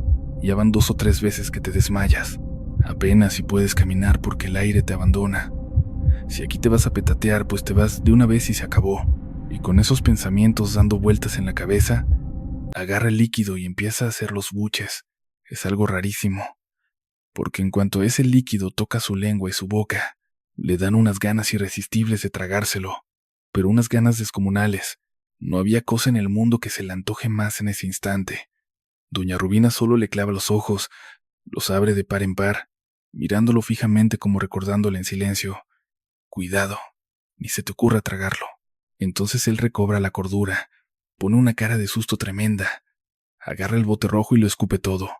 S1: ya van 2 o 3 veces que te desmayas. Apenas si puedes caminar porque el aire te abandona. Si aquí te vas a petatear, pues te vas de una vez y se acabó». Y con esos pensamientos dando vueltas en la cabeza, agarra el líquido y empieza a hacer los buches. Es algo rarísimo, porque en cuanto ese líquido toca su lengua y su boca, le dan unas ganas irresistibles de tragárselo, pero unas ganas descomunales. No había cosa en el mundo que se le antoje más en ese instante. Doña Rubina solo le clava los ojos, los abre de par en par, mirándolo fijamente como recordándole en silencio: «Cuidado, ni se te ocurra tragarlo». Entonces él recobra la cordura, pone una cara de susto tremenda, agarra el bote rojo y lo escupe todo.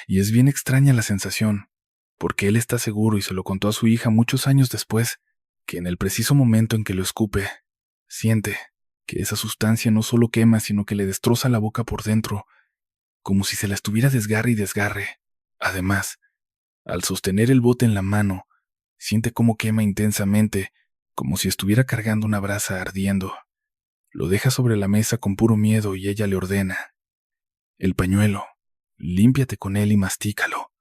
S1: Y es bien extraña la sensación, porque él está seguro, y se lo contó a su hija muchos años después, que en el preciso momento en que lo escupe, siente que esa sustancia no solo quema, sino que le destroza la boca por dentro, como si se la estuviera desgarre y desgarre. Además, al sostener el bote en la mano, siente cómo quema intensamente, como si estuviera cargando una brasa ardiendo. Lo deja sobre la mesa con puro miedo y ella le ordena: «El pañuelo, límpiate con él y mastícalo»,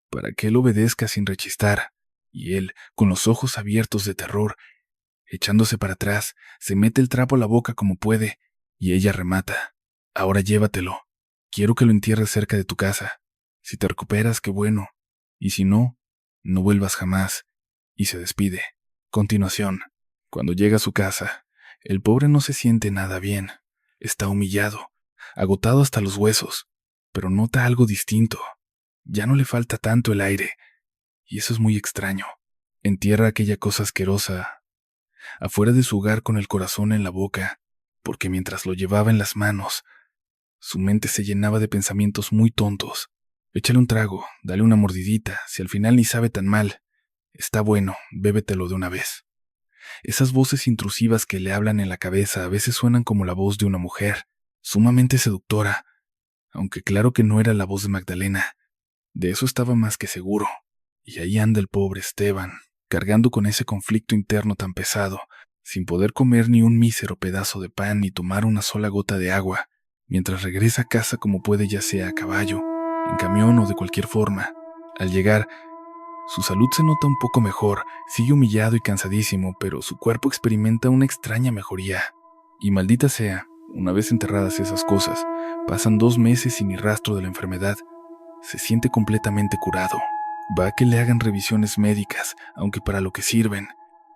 S1: para que él obedezca sin rechistar, y él, con los ojos abiertos de terror, echándose para atrás, se mete el trapo a la boca como puede, y ella remata: «Ahora llévatelo. Quiero que lo entierres cerca de tu casa. Si te recuperas, qué bueno, y si no, no vuelvas jamás», y se despide. Continuación, cuando llega a su casa, el pobre no se siente nada bien. Está humillado, agotado hasta los huesos, pero nota algo distinto. Ya no le falta tanto el aire, y eso es muy extraño. Entierra aquella cosa asquerosa afuera de su hogar con el corazón en la boca, porque mientras lo llevaba en las manos, su mente se llenaba de pensamientos muy tontos. Échale un trago, dale una mordidita, si al final ni sabe tan mal. Está bueno, bébetelo de una vez. Esas voces intrusivas que le hablan en la cabeza a veces suenan como la voz de una mujer, sumamente seductora, aunque claro que no era la voz de Magdalena. De eso estaba más que seguro. Y ahí anda el pobre Esteban, cargando con ese conflicto interno tan pesado, sin poder comer ni un mísero pedazo de pan ni tomar una sola gota de agua, mientras regresa a casa como puede, ya sea a caballo, en camión o de cualquier forma. Al llegar, su salud se nota un poco mejor, sigue humillado y cansadísimo, pero su cuerpo experimenta una extraña mejoría. Y maldita sea, una vez enterradas esas cosas, pasan 2 meses sin ni rastro de la enfermedad. Se siente completamente curado. Va a que le hagan revisiones médicas, aunque para lo que sirven.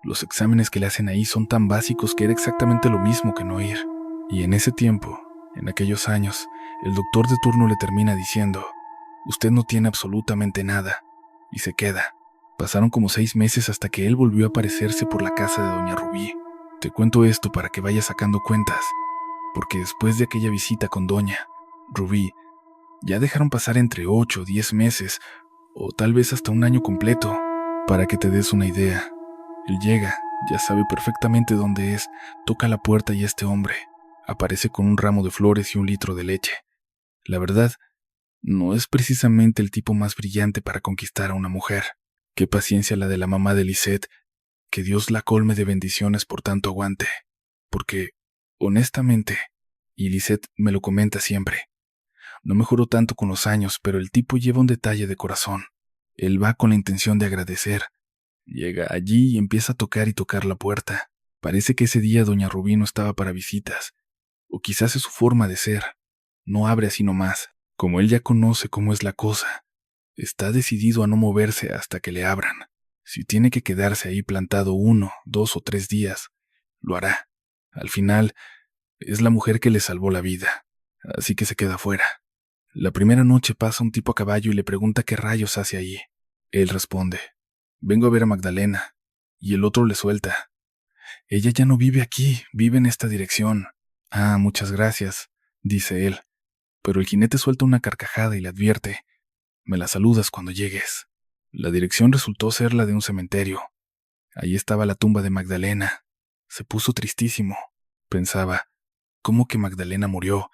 S1: Los exámenes que le hacen ahí son tan básicos que era exactamente lo mismo que no ir. Y en ese tiempo, en aquellos años, el doctor de turno le termina diciendo: «Usted no tiene absolutamente nada», y se queda. Pasaron como 6 meses hasta que él volvió a aparecerse por la casa de doña Rubí. Te cuento esto para que vayas sacando cuentas, porque después de aquella visita con doña Rubí, ya dejaron pasar entre 8 o 10 meses, o tal vez hasta un año completo. Para que te des una idea, él llega, ya sabe perfectamente dónde es, toca la puerta y este hombre aparece con un ramo de flores y 1 litro de leche. La verdad, no es precisamente el tipo más brillante para conquistar a una mujer. Qué paciencia la de la mamá de Lisette, que Dios la colme de bendiciones por tanto aguante. Porque, honestamente, y Lisette me lo comenta siempre, no mejoró tanto con los años, pero el tipo lleva un detalle de corazón. Él va con la intención de agradecer. Llega allí y empieza a tocar y tocar la puerta. Parece que ese día doña Rubí no estaba para visitas, o quizás es su forma de ser. No abre así nomás, como él ya conoce cómo es la cosa. Está decidido a no moverse hasta que le abran. Si tiene que quedarse ahí plantado 1, 2 o 3 días, lo hará. Al final, es la mujer que le salvó la vida, así que se queda fuera. La primera noche pasa un tipo a caballo y le pregunta qué rayos hace allí. Él responde: «Vengo a ver a Magdalena», y el otro le suelta: «Ella ya no vive aquí, vive en esta dirección». «Ah, muchas gracias», dice él, pero el jinete suelta una carcajada y le advierte: «Me la saludas cuando llegues». La dirección resultó ser la de un cementerio. Allí estaba la tumba de Magdalena. Se puso tristísimo. Pensaba: ¿cómo que Magdalena murió?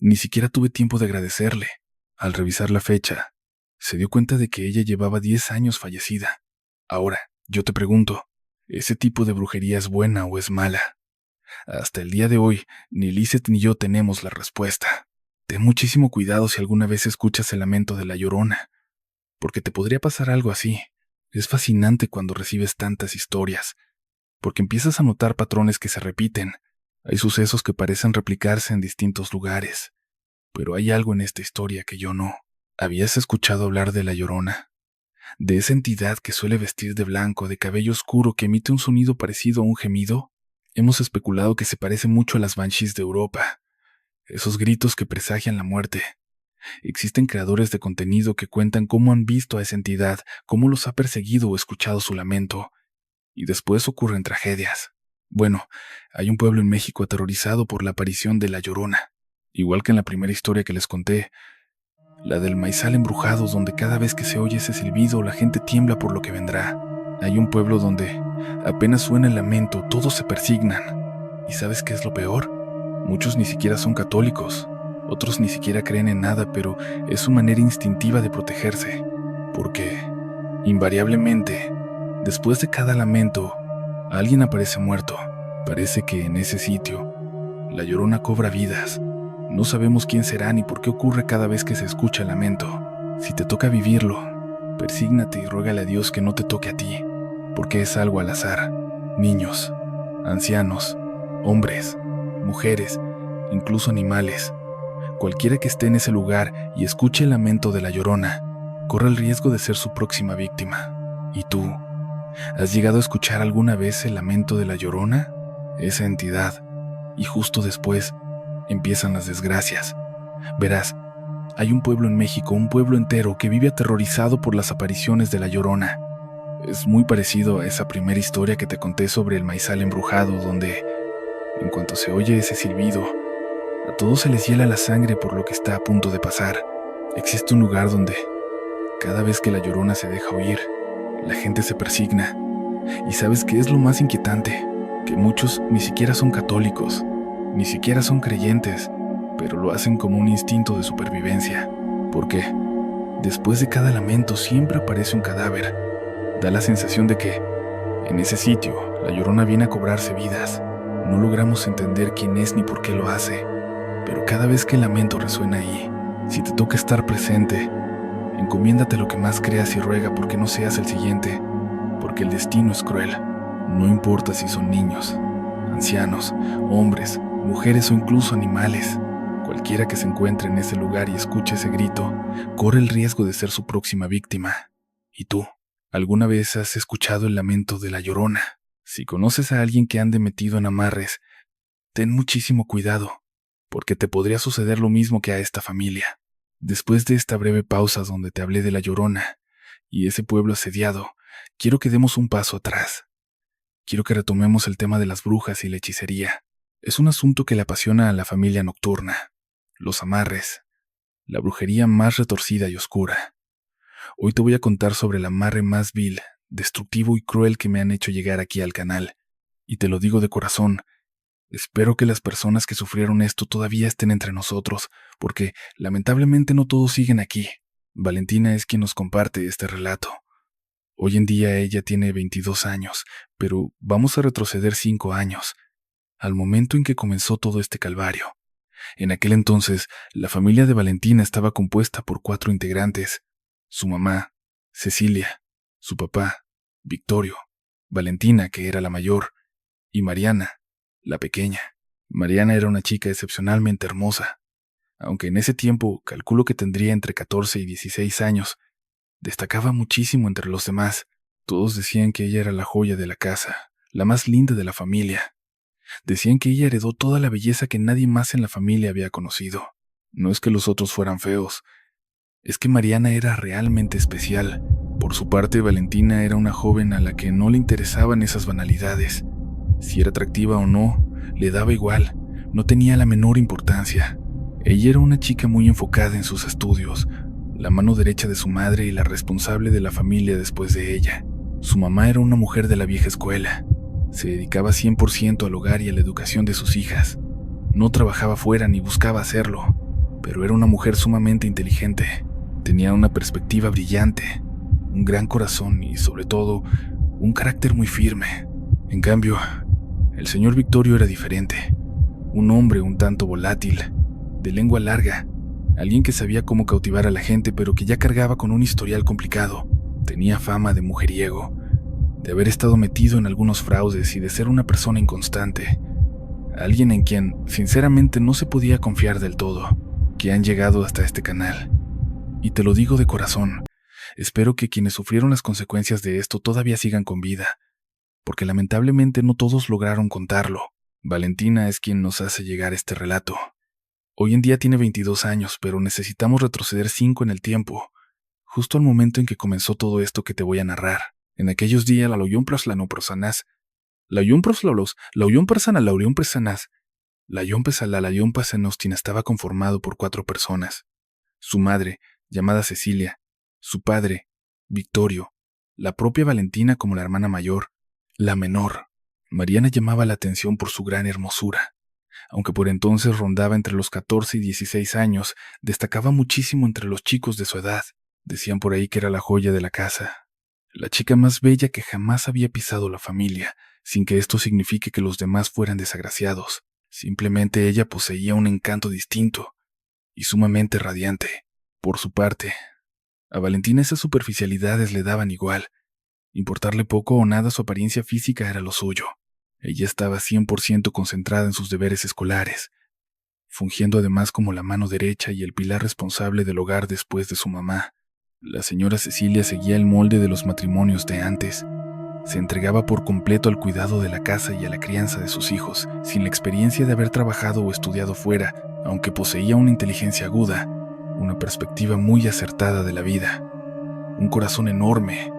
S1: Ni siquiera tuve tiempo de agradecerle. Al revisar la fecha, se dio cuenta de que ella llevaba 10 años fallecida. Ahora, yo te pregunto, ¿ese tipo de brujería es buena o es mala? Hasta el día de hoy, ni Lisette ni yo tenemos la respuesta. Ten muchísimo cuidado si alguna vez escuchas el lamento de la Llorona, porque te podría pasar algo así. Es fascinante cuando recibes tantas historias, porque empiezas a notar patrones que se repiten. Hay sucesos que parecen replicarse en distintos lugares, pero hay algo en esta historia que yo no. ¿Habías escuchado hablar de la Llorona? De esa entidad que suele vestir de blanco, de cabello oscuro, que emite un sonido parecido a un gemido. Hemos especulado que se parece mucho a las banshees de Europa, esos gritos que presagian la muerte. Existen creadores de contenido que cuentan cómo han visto a esa entidad, cómo los ha perseguido o escuchado su lamento, y después ocurren tragedias. Bueno, hay un pueblo en México aterrorizado por la aparición de la Llorona, igual que en la primera historia que les conté, la del maizal embrujado, donde cada vez que se oye ese silbido la gente tiembla por lo que vendrá. Hay un pueblo donde apenas suena el lamento, todos se persignan. ¿Y sabes qué es lo peor? Muchos ni siquiera son católicos, otros ni siquiera creen en nada, pero es su manera instintiva de protegerse, porque, invariablemente, después de cada lamento, alguien aparece muerto. Parece que en ese sitio, la Llorona cobra vidas. No sabemos quién será ni por qué ocurre cada vez que se escucha el lamento. Si te toca vivirlo, persígnate y ruégale a Dios que no te toque a ti, porque es algo al azar. Niños, ancianos, hombres, mujeres, incluso animales. Cualquiera que esté en ese lugar y escuche el lamento de la Llorona, corre el riesgo de ser su próxima víctima. ¿Y tú? ¿Has llegado a escuchar alguna vez el lamento de la Llorona? Esa entidad. Y justo después empiezan las desgracias. Verás, Hay un pueblo en México, un pueblo entero, que vive aterrorizado por las apariciones de La Llorona. Es muy parecido a esa primera historia que te conté sobre el maizal embrujado, donde, en cuanto se oye ese silbido, a todos se les hiela la sangre por lo que está a punto de pasar. Existe un lugar donde, cada vez que La Llorona se deja oír, la gente se persigna. ¿Y sabes qué es lo más inquietante? Que muchos ni siquiera son católicos, ni siquiera son creyentes, pero lo hacen como un instinto de supervivencia. Porque después de cada lamento siempre aparece un cadáver. Da la sensación de que, en ese sitio, La Llorona viene a cobrarse vidas. No logramos entender quién es ni por qué lo hace, pero cada vez que el lamento resuena ahí, si te toca estar presente, encomiéndate lo que más creas y ruega porque no seas el siguiente, porque el destino es cruel. No importa si son niños, ancianos, hombres, mujeres o incluso animales. Cualquiera que se encuentre en ese lugar y escuche ese grito, corre el riesgo de ser su próxima víctima. ¿Y tú? ¿Alguna vez has escuchado el lamento de La Llorona? Si conoces a alguien que ande metido en amarres, ten muchísimo cuidado, porque te podría suceder lo mismo que a esta familia. Después de esta breve pausa donde te hablé de La Llorona y ese pueblo asediado, quiero que demos un paso atrás. Quiero que retomemos el tema de las brujas y la hechicería. Es un asunto que le apasiona a la familia nocturna. Los amarres, la brujería más retorcida y oscura. Hoy te voy a contar sobre el amarre más vil, destructivo y cruel que me han hecho llegar aquí al canal. Y te lo digo de corazón, espero que las personas que sufrieron esto todavía estén entre nosotros, porque lamentablemente no todos siguen aquí. Valentina es quien nos comparte este relato. Hoy en día ella tiene 22 años, pero vamos a retroceder 5 años, al momento en que comenzó todo este calvario. En aquel entonces, la familia de Valentina estaba compuesta por 4 integrantes: su mamá, Cecilia, su papá, Victorio, Valentina, que era la mayor, y Mariana, la pequeña. Mariana era una chica excepcionalmente hermosa, aunque en ese tiempo calculo que tendría entre 14 y 16 años. Destacaba muchísimo entre los demás. Todos decían que ella era la joya de la casa, la más linda de la familia. Decían que ella heredó toda la belleza que nadie más en la familia había conocido. No es que los otros fueran feos, es que Mariana era realmente especial. Por su parte, Valentina era una joven a la que no le interesaban esas banalidades. Si era atractiva o no, le daba igual, no tenía la menor importancia. Ella era una chica muy enfocada en sus estudios, la mano derecha de su madre y la responsable de la familia después de ella. Su mamá era una mujer de la vieja escuela. Se dedicaba 100% al hogar y a la educación de sus hijas. No trabajaba fuera ni buscaba hacerlo, pero era una mujer sumamente inteligente. Tenía una perspectiva brillante, un gran corazón y, sobre todo, un carácter muy firme. En cambio, el señor Victorio era diferente. Un hombre un tanto volátil, de lengua larga, alguien que sabía cómo cautivar a la gente, pero que ya cargaba con un historial complicado. Tenía fama de mujeriego, de haber estado metido en algunos fraudes y de ser una persona inconstante. Alguien en quien, sinceramente, no se podía confiar del todo, que han llegado hasta este canal. Y te lo digo de corazón, espero que quienes sufrieron las consecuencias de esto todavía sigan con vida, porque lamentablemente no todos lograron contarlo. Valentina es quien nos hace llegar este relato. Hoy en día tiene 22 años, pero necesitamos retroceder 5 en el tiempo, justo al momento en que comenzó todo esto que te voy a narrar. En aquellos días, la Lauyón Praslanoprosanás, Lauyón Proslalos, Lauyón Prasana, Laurión Presanás, Layón Pesala, Layón Pasanostin estaba conformado por 4 personas. Su madre, llamada Cecilia, su padre, Victorio, la propia Valentina como la hermana mayor, la menor. Mariana llamaba la atención por su gran hermosura. Aunque por entonces rondaba entre los 14 y 16 años, destacaba muchísimo entre los chicos de su edad. Decían por ahí que era la joya de la casa, la chica más bella que jamás había pisado la familia, sin que esto signifique que los demás fueran desagraciados. Simplemente ella poseía un encanto distinto y sumamente radiante. Por su parte, a Valentina esas superficialidades le daban igual. Importarle poco o nada su apariencia física era lo suyo. Ella estaba 100% concentrada en sus deberes escolares, fungiendo además como la mano derecha y el pilar responsable del hogar después de su mamá. La señora Cecilia seguía el molde de los matrimonios de antes. Se entregaba por completo al cuidado de la casa y a la crianza de sus hijos, sin la experiencia de haber trabajado o estudiado fuera, aunque poseía una inteligencia aguda. una perspectiva muy acertada de la vida, un corazón enorme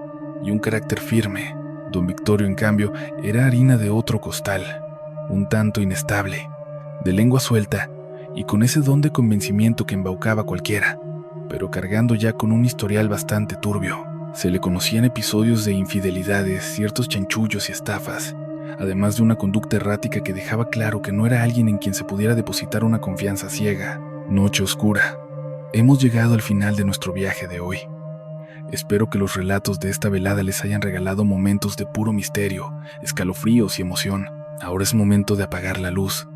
S1: y un carácter firme. Don Victorio, en cambio, era harina de otro costal, un tanto inestable, de lengua suelta y con ese don de convencimiento que embaucaba a cualquiera, pero cargando ya con un historial bastante turbio. Se le conocían episodios de infidelidades, ciertos chanchullos y estafas, además de una conducta errática que dejaba claro que no era alguien en quien se pudiera depositar una confianza ciega. Noche oscura. Hemos llegado al final de nuestro viaje de hoy. Espero que los relatos de esta velada les hayan regalado momentos de puro misterio, escalofríos y emoción. Ahora es momento de apagar la luz,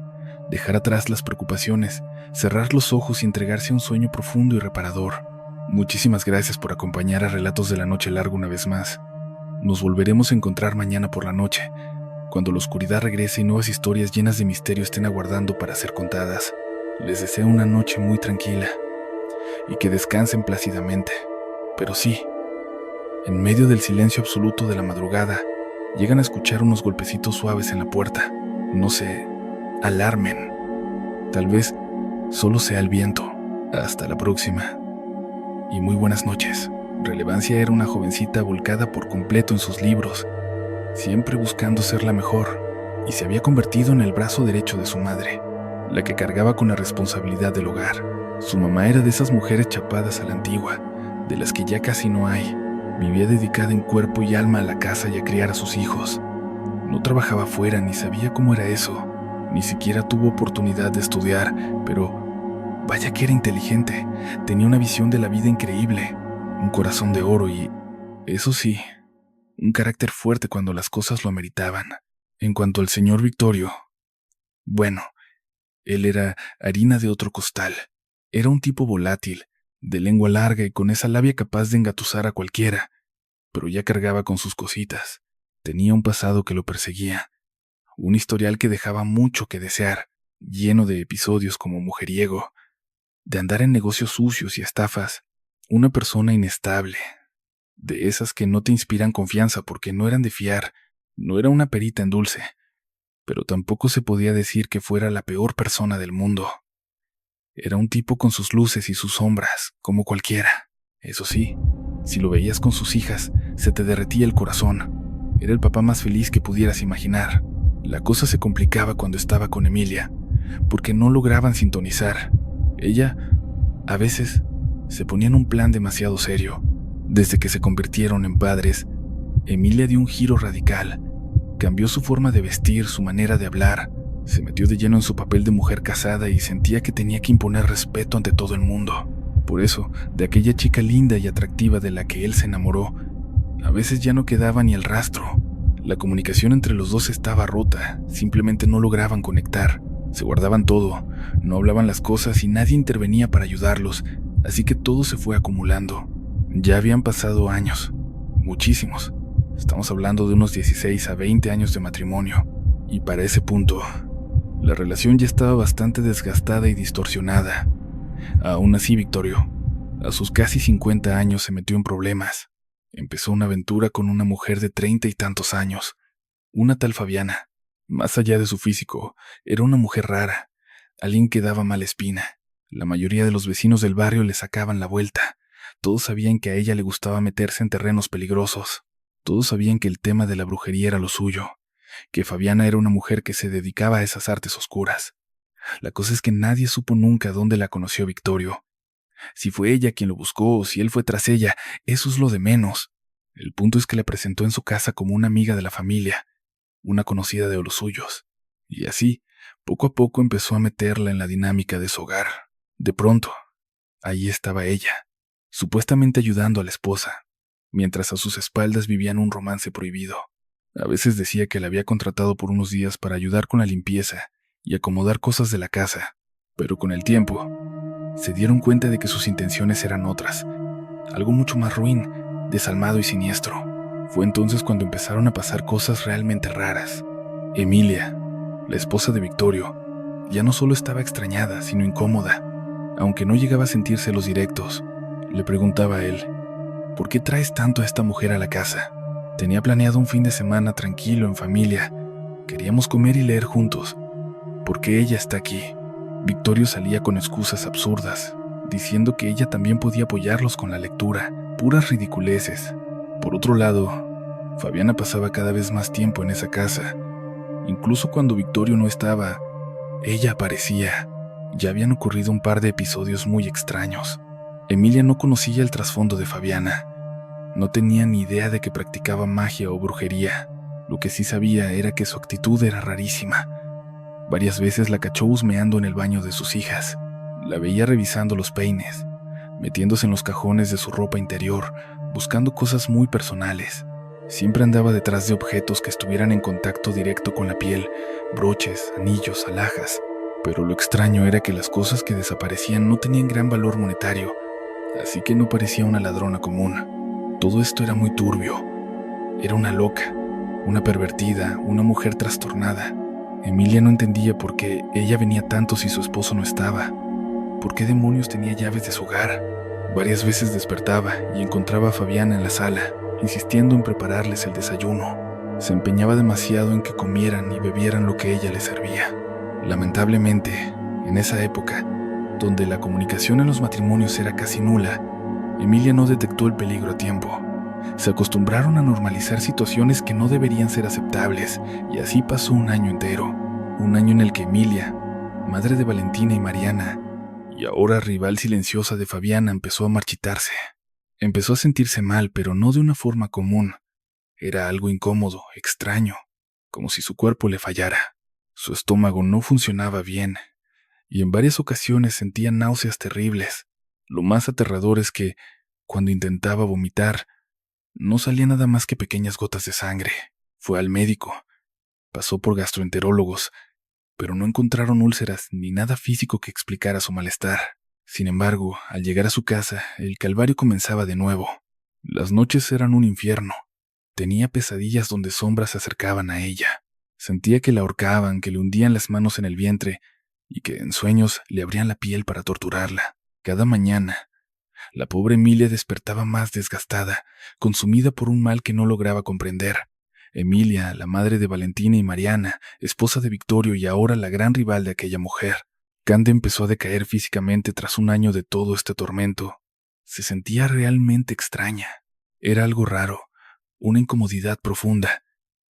S1: dejar atrás las preocupaciones, cerrar los ojos y entregarse a un sueño profundo y reparador. Muchísimas gracias por acompañar a Relatos de la Noche Larga una vez más. Nos volveremos a encontrar mañana por la noche, cuando la oscuridad regrese y nuevas historias llenas de misterio estén aguardando para ser contadas. Les deseo una noche muy tranquila y que descansen plácidamente. Pero sí, en medio del silencio absoluto de la madrugada, llegan a escuchar unos golpecitos suaves en la puerta. No se alarmen. Tal vez solo sea el viento. Hasta la próxima. Y muy buenas noches. Relevancia era una jovencita volcada por completo en sus libros, siempre buscando ser la mejor, y se había convertido en el brazo derecho de su madre, la que cargaba con la responsabilidad del hogar. Su mamá era de esas mujeres chapadas a la antigua, de las que ya casi no hay. Vivía dedicada en cuerpo y alma a la casa y a criar a sus hijos. No trabajaba afuera ni sabía cómo era eso, ni siquiera tuvo oportunidad de estudiar, pero vaya que era inteligente, tenía una visión de la vida increíble, un corazón de oro y, eso sí, un carácter fuerte cuando las cosas lo ameritaban. En cuanto al señor Victorio, bueno, él era harina de otro costal. Era un tipo volátil, de lengua larga y con esa labia capaz de engatusar a cualquiera, pero ya cargaba con sus cositas. Tenía un pasado que lo perseguía, un historial que dejaba mucho que desear, lleno de episodios como mujeriego, de andar en negocios sucios y estafas, una persona inestable, de esas que no te inspiran confianza porque no eran de fiar. No era una perita en dulce, pero tampoco se podía decir que fuera la peor persona del mundo. Era un tipo con sus luces y sus sombras, como cualquiera. Eso sí, si lo veías con sus hijas, se te derretía el corazón. Era el papá más feliz que pudieras imaginar. La cosa se complicaba cuando estaba con Emilia, porque no lograban sintonizar. Ella, a veces, se ponía en un plan demasiado serio. Desde que se convirtieron en padres, Emilia dio un giro radical. Cambió su forma de vestir, su manera de hablar. Se metió de lleno en su papel de mujer casada y sentía que tenía que imponer respeto ante todo el mundo. Por eso, de aquella chica linda y atractiva de la que él se enamoró, a veces ya no quedaba ni el rastro. La comunicación entre los dos estaba rota, simplemente no lograban conectar. Se guardaban todo, no hablaban las cosas y nadie intervenía para ayudarlos, así que todo se fue acumulando. Ya habían pasado años, muchísimos. Estamos hablando de unos 16 a 20 años de matrimonio, y para ese punto, la relación ya estaba bastante desgastada y distorsionada. Aún así, Victorio, a sus casi 50 años se metió en problemas. Empezó una aventura con una mujer de 30 y tantos años, una tal Fabiana. Más allá de su físico, era una mujer rara, alguien que daba mala espina. La mayoría de los vecinos del barrio le sacaban la vuelta. Todos sabían que a ella le gustaba meterse en terrenos peligrosos. Todos sabían que el tema de la brujería era lo suyo, que Fabiana era una mujer que se dedicaba a esas artes oscuras. La cosa es que nadie supo nunca dónde la conoció Victorio. Si fue ella quien lo buscó o si él fue tras ella, eso es lo de menos. El punto es que la presentó en su casa como una amiga de la familia, una conocida de los suyos, y así, poco a poco empezó a meterla en la dinámica de su hogar. De pronto, ahí estaba ella, supuestamente ayudando a la esposa, mientras a sus espaldas vivían un romance prohibido. A veces decía que la había contratado por unos días para ayudar con la limpieza y acomodar cosas de la casa, pero con el tiempo, se dieron cuenta de que sus intenciones eran otras, algo mucho más ruin, desalmado y siniestro. Fue entonces cuando empezaron a pasar cosas realmente raras. Emilia, la esposa de Victorio, ya no solo estaba extrañada, sino incómoda. Aunque no llegaba a sentir celos directos, le preguntaba a él, ¿por qué traes tanto a esta mujer a la casa? Tenía planeado un fin de semana tranquilo en familia. Queríamos comer y leer juntos. ¿Por qué ella está aquí? Victorio salía con excusas absurdas. diciendo que ella también podía apoyarlos con la lectura, puras ridiculeces. Por otro lado, Fabiana pasaba cada vez más tiempo en esa casa. Incluso cuando Victorio no estaba, ella aparecía. Ya habían ocurrido un par de episodios muy extraños. Emilia no conocía el trasfondo de Fabiana. No tenía ni idea de que practicaba magia o brujería. Lo que sí sabía era que su actitud era rarísima. Varias veces la cachó husmeando en el baño de sus hijas. La veía revisando los peines, metiéndose en los cajones de su ropa interior, buscando cosas muy personales. Siempre andaba detrás de objetos que estuvieran en contacto directo con la piel, broches, anillos, alhajas. Pero lo extraño era que las cosas que desaparecían no tenían gran valor monetario, así que no parecía una ladrona común. Todo esto era muy turbio. Era una loca, una pervertida, una mujer trastornada. Emilia no entendía por qué ella venía tanto si su esposo no estaba. ¿Por qué demonios tenía llaves de su hogar? Varias veces despertaba y encontraba a Fabiana en la sala, insistiendo en prepararles el desayuno. Se empeñaba demasiado en que comieran y bebieran lo que ella les servía. Lamentablemente, en esa época, donde la comunicación en los matrimonios era casi nula, Emilia no detectó el peligro a tiempo. Se acostumbraron a normalizar situaciones que no deberían ser aceptables, y así pasó un año entero. Un año en el que Emilia, madre de Valentina y Mariana, y ahora rival silenciosa de Fabiana, empezó a marchitarse. Empezó a sentirse mal, pero no de una forma común. Era algo incómodo, extraño, como si su cuerpo le fallara. Su estómago no funcionaba bien, y en varias ocasiones sentía náuseas terribles. Lo más aterrador es que, cuando intentaba vomitar, no salía nada más que pequeñas gotas de sangre. Fue al médico, pasó por gastroenterólogos, pero no encontraron úlceras ni nada físico que explicara su malestar. Sin embargo, al llegar a su casa, el calvario comenzaba de nuevo. Las noches eran un infierno. Tenía pesadillas donde sombras se acercaban a ella. Sentía que la ahorcaban, que le hundían las manos en el vientre y que en sueños le abrían la piel para torturarla. Cada mañana, la pobre Emilia despertaba más desgastada, consumida por un mal que no lograba comprender. Emilia, la madre de Valentina y Mariana, esposa de Victorio y ahora la gran rival de aquella mujer. Cande empezó a decaer físicamente tras un año de todo este tormento. Se sentía realmente extraña. Era algo raro, una incomodidad profunda.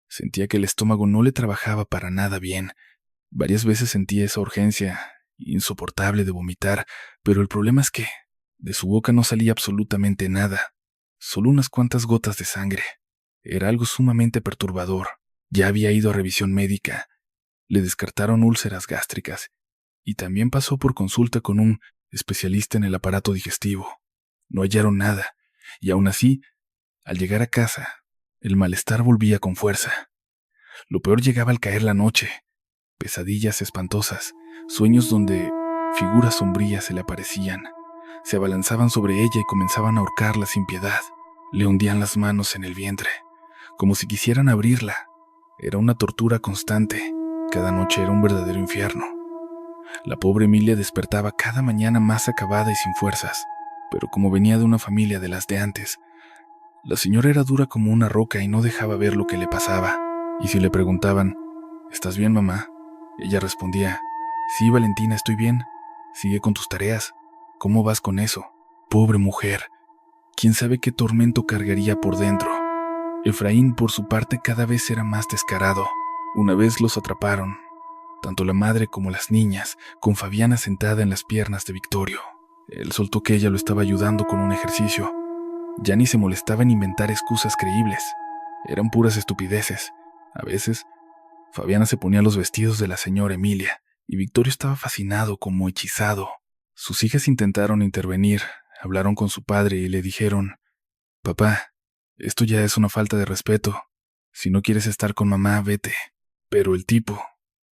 S1: Sentía que el estómago no le trabajaba para nada bien. Varias veces sentía esa urgencia insoportable de vomitar, pero el problema es que de su boca no salía absolutamente nada, solo unas cuantas gotas de sangre. Era algo sumamente perturbador. Ya había ido a revisión médica, le descartaron úlceras gástricas y también pasó por consulta con un especialista en el aparato digestivo. No hallaron nada, y aún así, al llegar a casa, el malestar volvía con fuerza. Lo peor llegaba al caer la noche. Pesadillas espantosas, sueños donde figuras sombrías se le aparecían. Se abalanzaban sobre ella y comenzaban a ahorcarla sin piedad. Le hundían las manos en el vientre, como si quisieran abrirla. Era una tortura constante. Cada noche era un verdadero infierno. La pobre Emilia despertaba cada mañana más acabada y sin fuerzas, pero como venía de una familia de las de antes, la señora era dura como una roca y no dejaba ver lo que le pasaba. Y si le preguntaban, ¿estás bien, mamá?, ella respondía, sí, Valentina, estoy bien. Sigue con tus tareas. ¿Cómo vas con eso? Pobre mujer. ¿Quién sabe qué tormento cargaría por dentro? Efraín, por su parte, cada vez era más descarado. Una vez los atraparon, tanto la madre como las niñas, con Fabiana sentada en las piernas de Victorio. Él soltó que ella lo estaba ayudando con un ejercicio. Ya ni se molestaba en inventar excusas creíbles. Eran puras estupideces. A veces, Fabiana se ponía los vestidos de la señora Emilia, y Victorio estaba fascinado, como hechizado. Sus hijas intentaron intervenir, hablaron con su padre y le dijeron, «Papá, esto ya es una falta de respeto. Si no quieres estar con mamá, vete». Pero el tipo,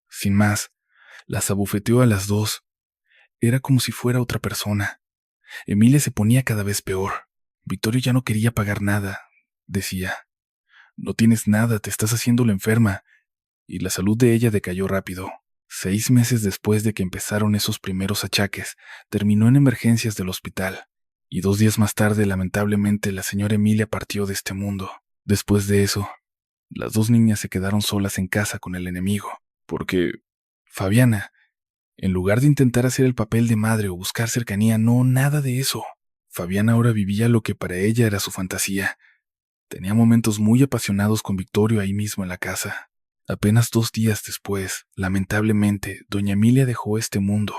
S1: sin más, las abofeteó a las dos. Era como si fuera otra persona. Emilia se ponía cada vez peor. Victorio ya no quería pagar nada. Decía, «No tienes nada, te estás haciendo la enferma». Y la salud de ella decayó rápido. 6 meses después de que empezaron esos primeros achaques, terminó en emergencias del hospital. Y 2 días más tarde, lamentablemente, la señora Emilia partió de este mundo. Después de eso, las 2 niñas se quedaron solas en casa con el enemigo, porque Fabiana En lugar de intentar hacer el papel de madre o buscar cercanía, no, nada de eso. Fabiana ahora vivía lo que para ella era su fantasía. Tenía momentos muy apasionados con Victorio ahí mismo en la casa. Apenas 2 días después, lamentablemente, doña Emilia dejó este mundo.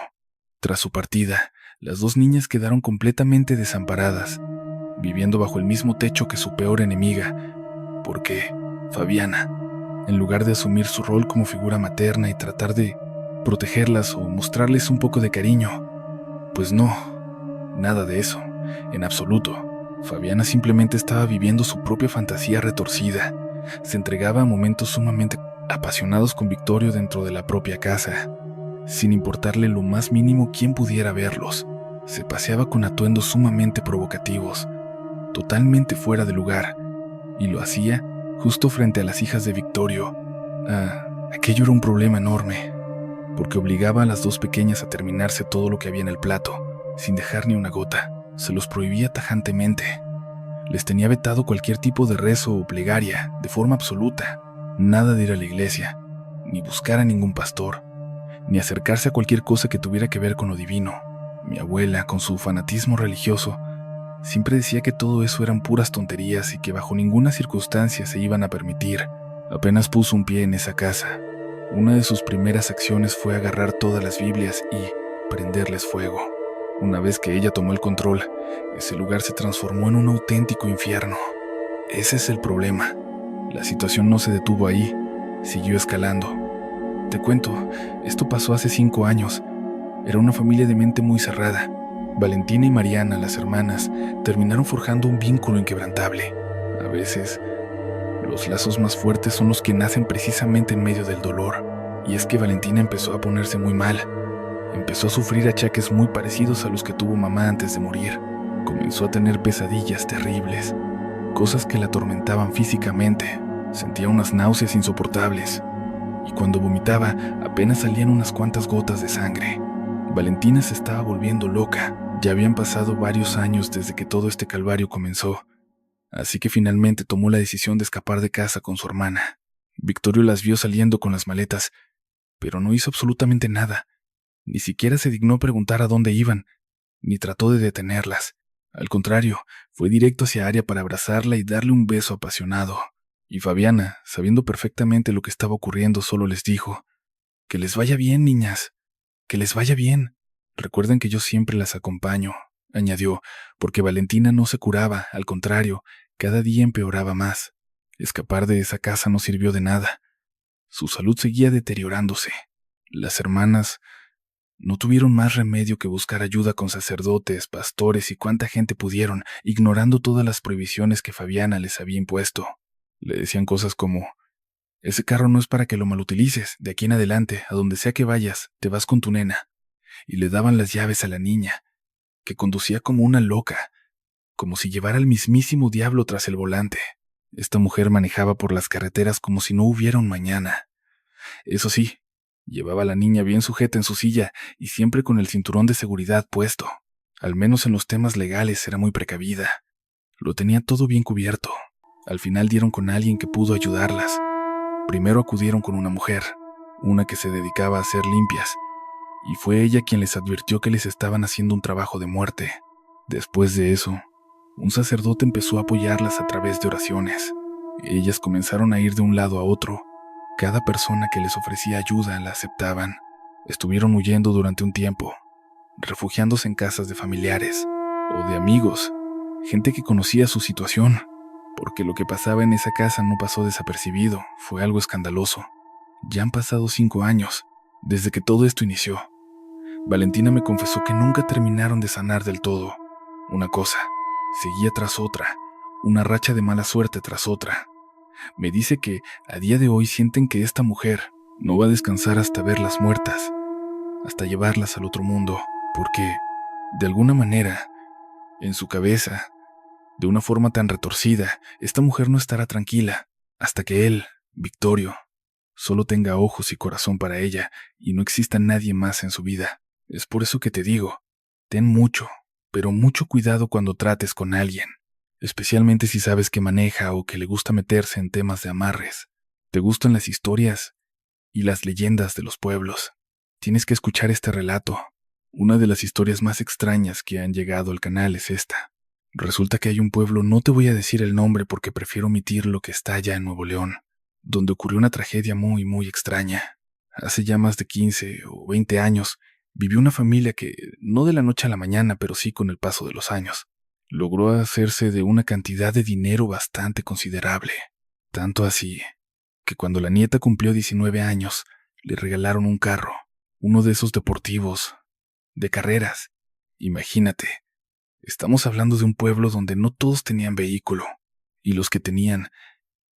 S1: Tras su partida, las 2 niñas quedaron completamente desamparadas, viviendo bajo el mismo techo que su peor enemiga, porque Fabiana, en lugar de asumir su rol como figura materna y tratar de protegerlas o mostrarles un poco de cariño, pues no, nada de eso, en absoluto. Fabiana simplemente estaba viviendo su propia fantasía retorcida. Se entregaba a momentos sumamente apasionados con Victorio dentro de la propia casa, sin importarle lo más mínimo quién pudiera verlos. Se paseaba con atuendos sumamente provocativos, totalmente fuera de lugar, y lo hacía justo frente a las hijas de Victorio. Aquello era un problema enorme, porque obligaba a las 2 pequeñas a terminarse todo lo que había en el plato, sin dejar ni una gota. Se los prohibía tajantemente. Les tenía vetado cualquier tipo de rezo o plegaria, de forma absoluta. Nada de ir a la iglesia, ni buscar a ningún pastor, ni acercarse a cualquier cosa que tuviera que ver con lo divino. Mi abuela, con su fanatismo religioso, siempre decía que todo eso eran puras tonterías y que bajo ninguna circunstancia se iban a permitir. Apenas puso un pie en esa casa, una de sus primeras acciones fue agarrar todas las Biblias y prenderles fuego. Una vez que ella tomó el control, ese lugar se transformó en un auténtico infierno. Ese es el problema. La situación no se detuvo ahí, siguió escalando. Te cuento, esto pasó hace 5 años. Era una familia de mente muy cerrada. Valentina y Mariana, las hermanas, terminaron forjando un vínculo inquebrantable. A veces, los lazos más fuertes son los que nacen precisamente en medio del dolor. Y es que Valentina empezó a ponerse muy mal. Empezó a sufrir achaques muy parecidos a los que tuvo mamá antes de morir. Comenzó a tener pesadillas terribles, cosas que la atormentaban físicamente. Sentía unas náuseas insoportables, y cuando vomitaba apenas salían unas cuantas gotas de sangre. Valentina se estaba volviendo loca. Ya habían pasado varios años desde que todo este calvario comenzó, así que finalmente tomó la decisión de escapar de casa con su hermana. Victorio las vio saliendo con las maletas, pero no hizo absolutamente nada. Ni siquiera se dignó preguntar a dónde iban, ni trató de detenerlas. Al contrario, fue directo hacia Aria para abrazarla y darle un beso apasionado. Y Fabiana, sabiendo perfectamente lo que estaba ocurriendo, solo les dijo: «Que les vaya bien, niñas, que les vaya bien. Recuerden que yo siempre las acompaño», añadió, porque Valentina no se curaba, al contrario, cada día empeoraba más. Escapar de esa casa no sirvió de nada. Su salud seguía deteriorándose. Las hermanas no tuvieron más remedio que buscar ayuda con sacerdotes, pastores y cuanta gente pudieron, ignorando todas las prohibiciones que Fabiana les había impuesto. Le decían cosas como: «Ese carro no es para que lo malutilices, de aquí en adelante, a donde sea que vayas, te vas con tu nena». Y le daban las llaves a la niña, que conducía como una loca, como si llevara al mismísimo diablo tras el volante. Esta mujer manejaba por las carreteras como si no hubiera un mañana. Eso sí, llevaba a la niña bien sujeta en su silla y siempre con el cinturón de seguridad puesto. Al menos en los temas legales era muy precavida. Lo tenía todo bien cubierto. Al final dieron con alguien que pudo ayudarlas. Primero acudieron con una mujer, una que se dedicaba a hacer limpias, y fue ella quien les advirtió que les estaban haciendo un trabajo de muerte. Después de eso, un sacerdote empezó a apoyarlas a través de oraciones. Ellas comenzaron a ir de un lado a otro. Cada persona que les ofrecía ayuda la aceptaban. Estuvieron huyendo durante un tiempo, refugiándose en casas de familiares o de amigos, gente que conocía su situación, porque lo que pasaba en esa casa no pasó desapercibido, fue algo escandaloso. Ya han pasado 5 años, desde que todo esto inició. Valentina me confesó que nunca terminaron de sanar del todo. Una cosa seguía tras otra, una racha de mala suerte tras otra. Me dice que a día de hoy sienten que esta mujer no va a descansar hasta verlas muertas, hasta llevarlas al otro mundo, porque, de alguna manera, en su cabeza, de una forma tan retorcida, esta mujer no estará tranquila hasta que él, Victorio, solo tenga ojos y corazón para ella y no exista nadie más en su vida. Es por eso que te digo, ten mucho, pero mucho cuidado cuando trates con alguien, especialmente si sabes que maneja o que le gusta meterse en temas de amarres. Te gustan las historias y las leyendas de los pueblos. tienes que escuchar este relato. Una de las historias más extrañas que han llegado al canal es esta. Resulta que hay un pueblo, no te voy a decir el nombre porque prefiero omitir lo que está allá en Nuevo León, donde ocurrió una tragedia muy, muy extraña. Hace ya más de 15 o 20 años, vivió una familia que, no de la noche a la mañana, pero sí con el paso de los años, logró hacerse de una cantidad de dinero bastante considerable. Tanto así, que cuando la nieta cumplió 19 años, le regalaron un carro, uno de esos deportivos, de carreras. Imagínate, estamos hablando de un pueblo donde no todos tenían vehículo, y los que tenían,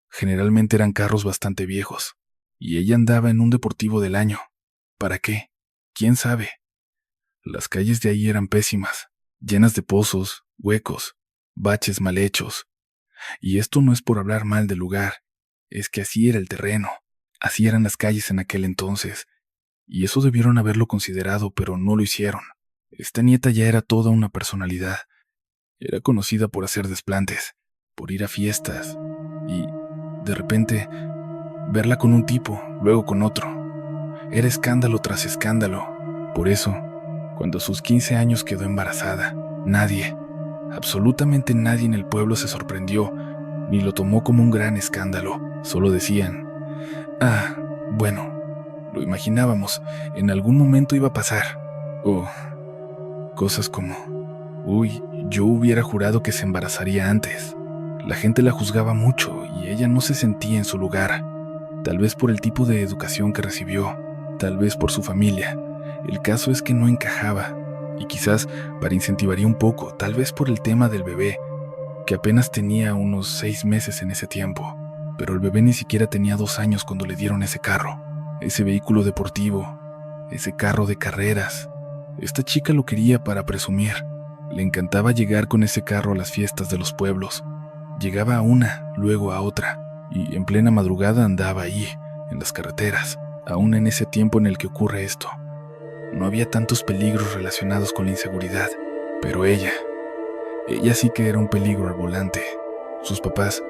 S1: generalmente eran carros bastante viejos, y ella andaba en un deportivo del año. ¿Para qué? ¿Quién sabe? Las calles de ahí eran pésimas, llenas de pozos, huecos, baches mal hechos. Y esto no es por hablar mal del lugar, es que así era el terreno, así eran las calles en aquel entonces, y eso debieron haberlo considerado, pero no lo hicieron. Esta nieta ya era toda una personalidad. Era conocida por hacer desplantes, por ir a fiestas, y, de repente, verla con un tipo, luego con otro. Era escándalo tras escándalo. Por eso, cuando a sus 15 años quedó embarazada, nadie, absolutamente nadie en el pueblo se sorprendió, ni lo tomó como un gran escándalo. Solo decían, ah, bueno, lo imaginábamos, en algún momento iba a pasar. O cosas como, uy, yo hubiera jurado que se embarazaría antes. La gente la juzgaba mucho y ella no se sentía en su lugar. Tal vez por el tipo de educación que recibió, tal vez por su familia. El caso es que no encajaba, y quizás para incentivaría un poco, tal vez por el tema del bebé, que apenas tenía unos 6 meses en ese tiempo, pero el bebé ni siquiera tenía 2 años cuando le dieron ese carro, ese vehículo deportivo, ese carro de carreras. Esta chica lo quería para presumir. Le encantaba llegar con ese carro a las fiestas de los pueblos. Llegaba a una, luego a otra, y en plena madrugada andaba ahí, en las carreteras, aún en ese tiempo en el que ocurre esto. No había tantos peligros relacionados con la inseguridad, pero ella sí que era un peligro al volante. Sus papás,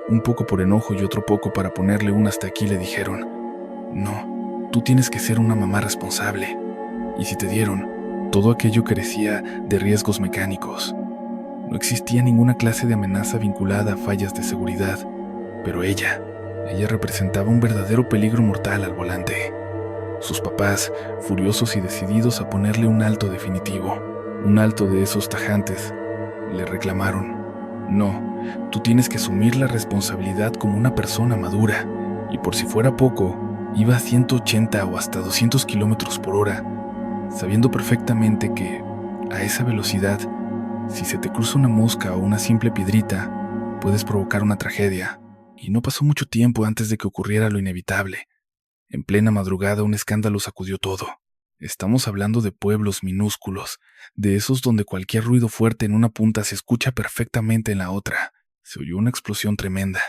S1: un poco por enojo y otro poco para ponerle un hasta aquí, le dijeron, no, tú tienes que ser una mamá responsable. Y si te dieron, todo aquello carecía de riesgos mecánicos. No existía ninguna clase de amenaza vinculada a fallas de seguridad, pero ella representaba un verdadero peligro mortal al volante. Sus papás, furiosos y decididos a ponerle un alto definitivo, un alto de esos tajantes, le reclamaron, no, tú tienes que asumir la responsabilidad como una persona madura, y por si fuera poco, iba a 180 o hasta 200 kilómetros por hora, sabiendo perfectamente que, a esa velocidad, si se te cruza una mosca o una simple piedrita, puedes provocar una tragedia. Y no pasó mucho tiempo antes de que ocurriera lo inevitable. En plena madrugada un escándalo sacudió todo. Estamos hablando de pueblos minúsculos, de esos donde cualquier ruido fuerte en una punta se escucha perfectamente en la otra. Se oyó una explosión tremenda.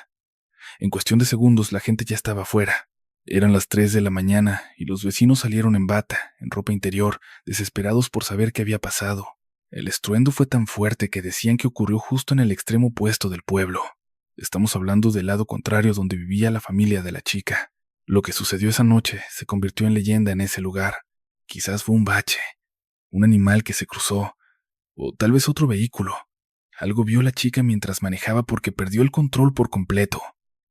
S1: En cuestión de segundos la gente ya estaba afuera. Eran las 3 de la mañana y los vecinos salieron en bata, en ropa interior, desesperados por saber qué había pasado. El estruendo fue tan fuerte que decían que ocurrió justo en el extremo opuesto del pueblo. Estamos hablando del lado contrario donde vivía la familia de la chica. Lo que sucedió esa noche se convirtió en leyenda en ese lugar. Quizás fue un bache, un animal que se cruzó, o tal vez otro vehículo. Algo vio la chica mientras manejaba porque perdió el control por completo.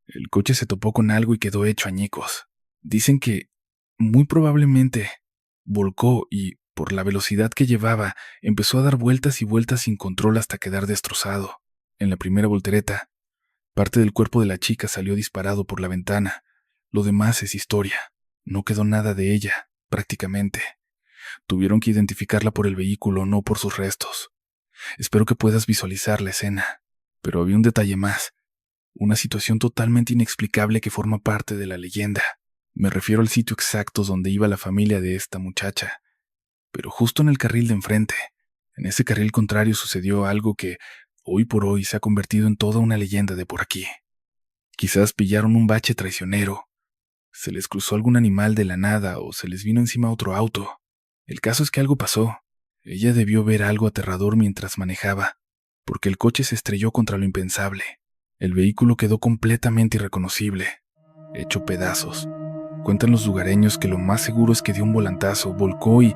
S1: El coche se topó con algo y quedó hecho añicos. Dicen que, muy probablemente, volcó y, por la velocidad que llevaba, empezó a dar vueltas y vueltas sin control hasta quedar destrozado. En la primera voltereta, parte del cuerpo de la chica salió disparado por la ventana. Lo demás es historia. No quedó nada de ella, prácticamente. Tuvieron que identificarla por el vehículo, no por sus restos. Espero que puedas visualizar la escena. Pero había un detalle más. Una situación totalmente inexplicable que forma parte de la leyenda. Me refiero al sitio exacto donde iba la familia de esta muchacha. Pero justo en el carril de enfrente, en ese carril contrario sucedió algo que, hoy por hoy, se ha convertido en toda una leyenda de por aquí. Quizás pillaron un bache traicionero, se les cruzó algún animal de la nada o se les vino encima otro auto. El caso es que algo pasó. Ella debió ver algo aterrador mientras manejaba, porque el coche se estrelló contra lo impensable. El vehículo quedó completamente irreconocible, hecho pedazos, Cuentan los lugareños que lo más seguro es que dio un volantazo, volcó y,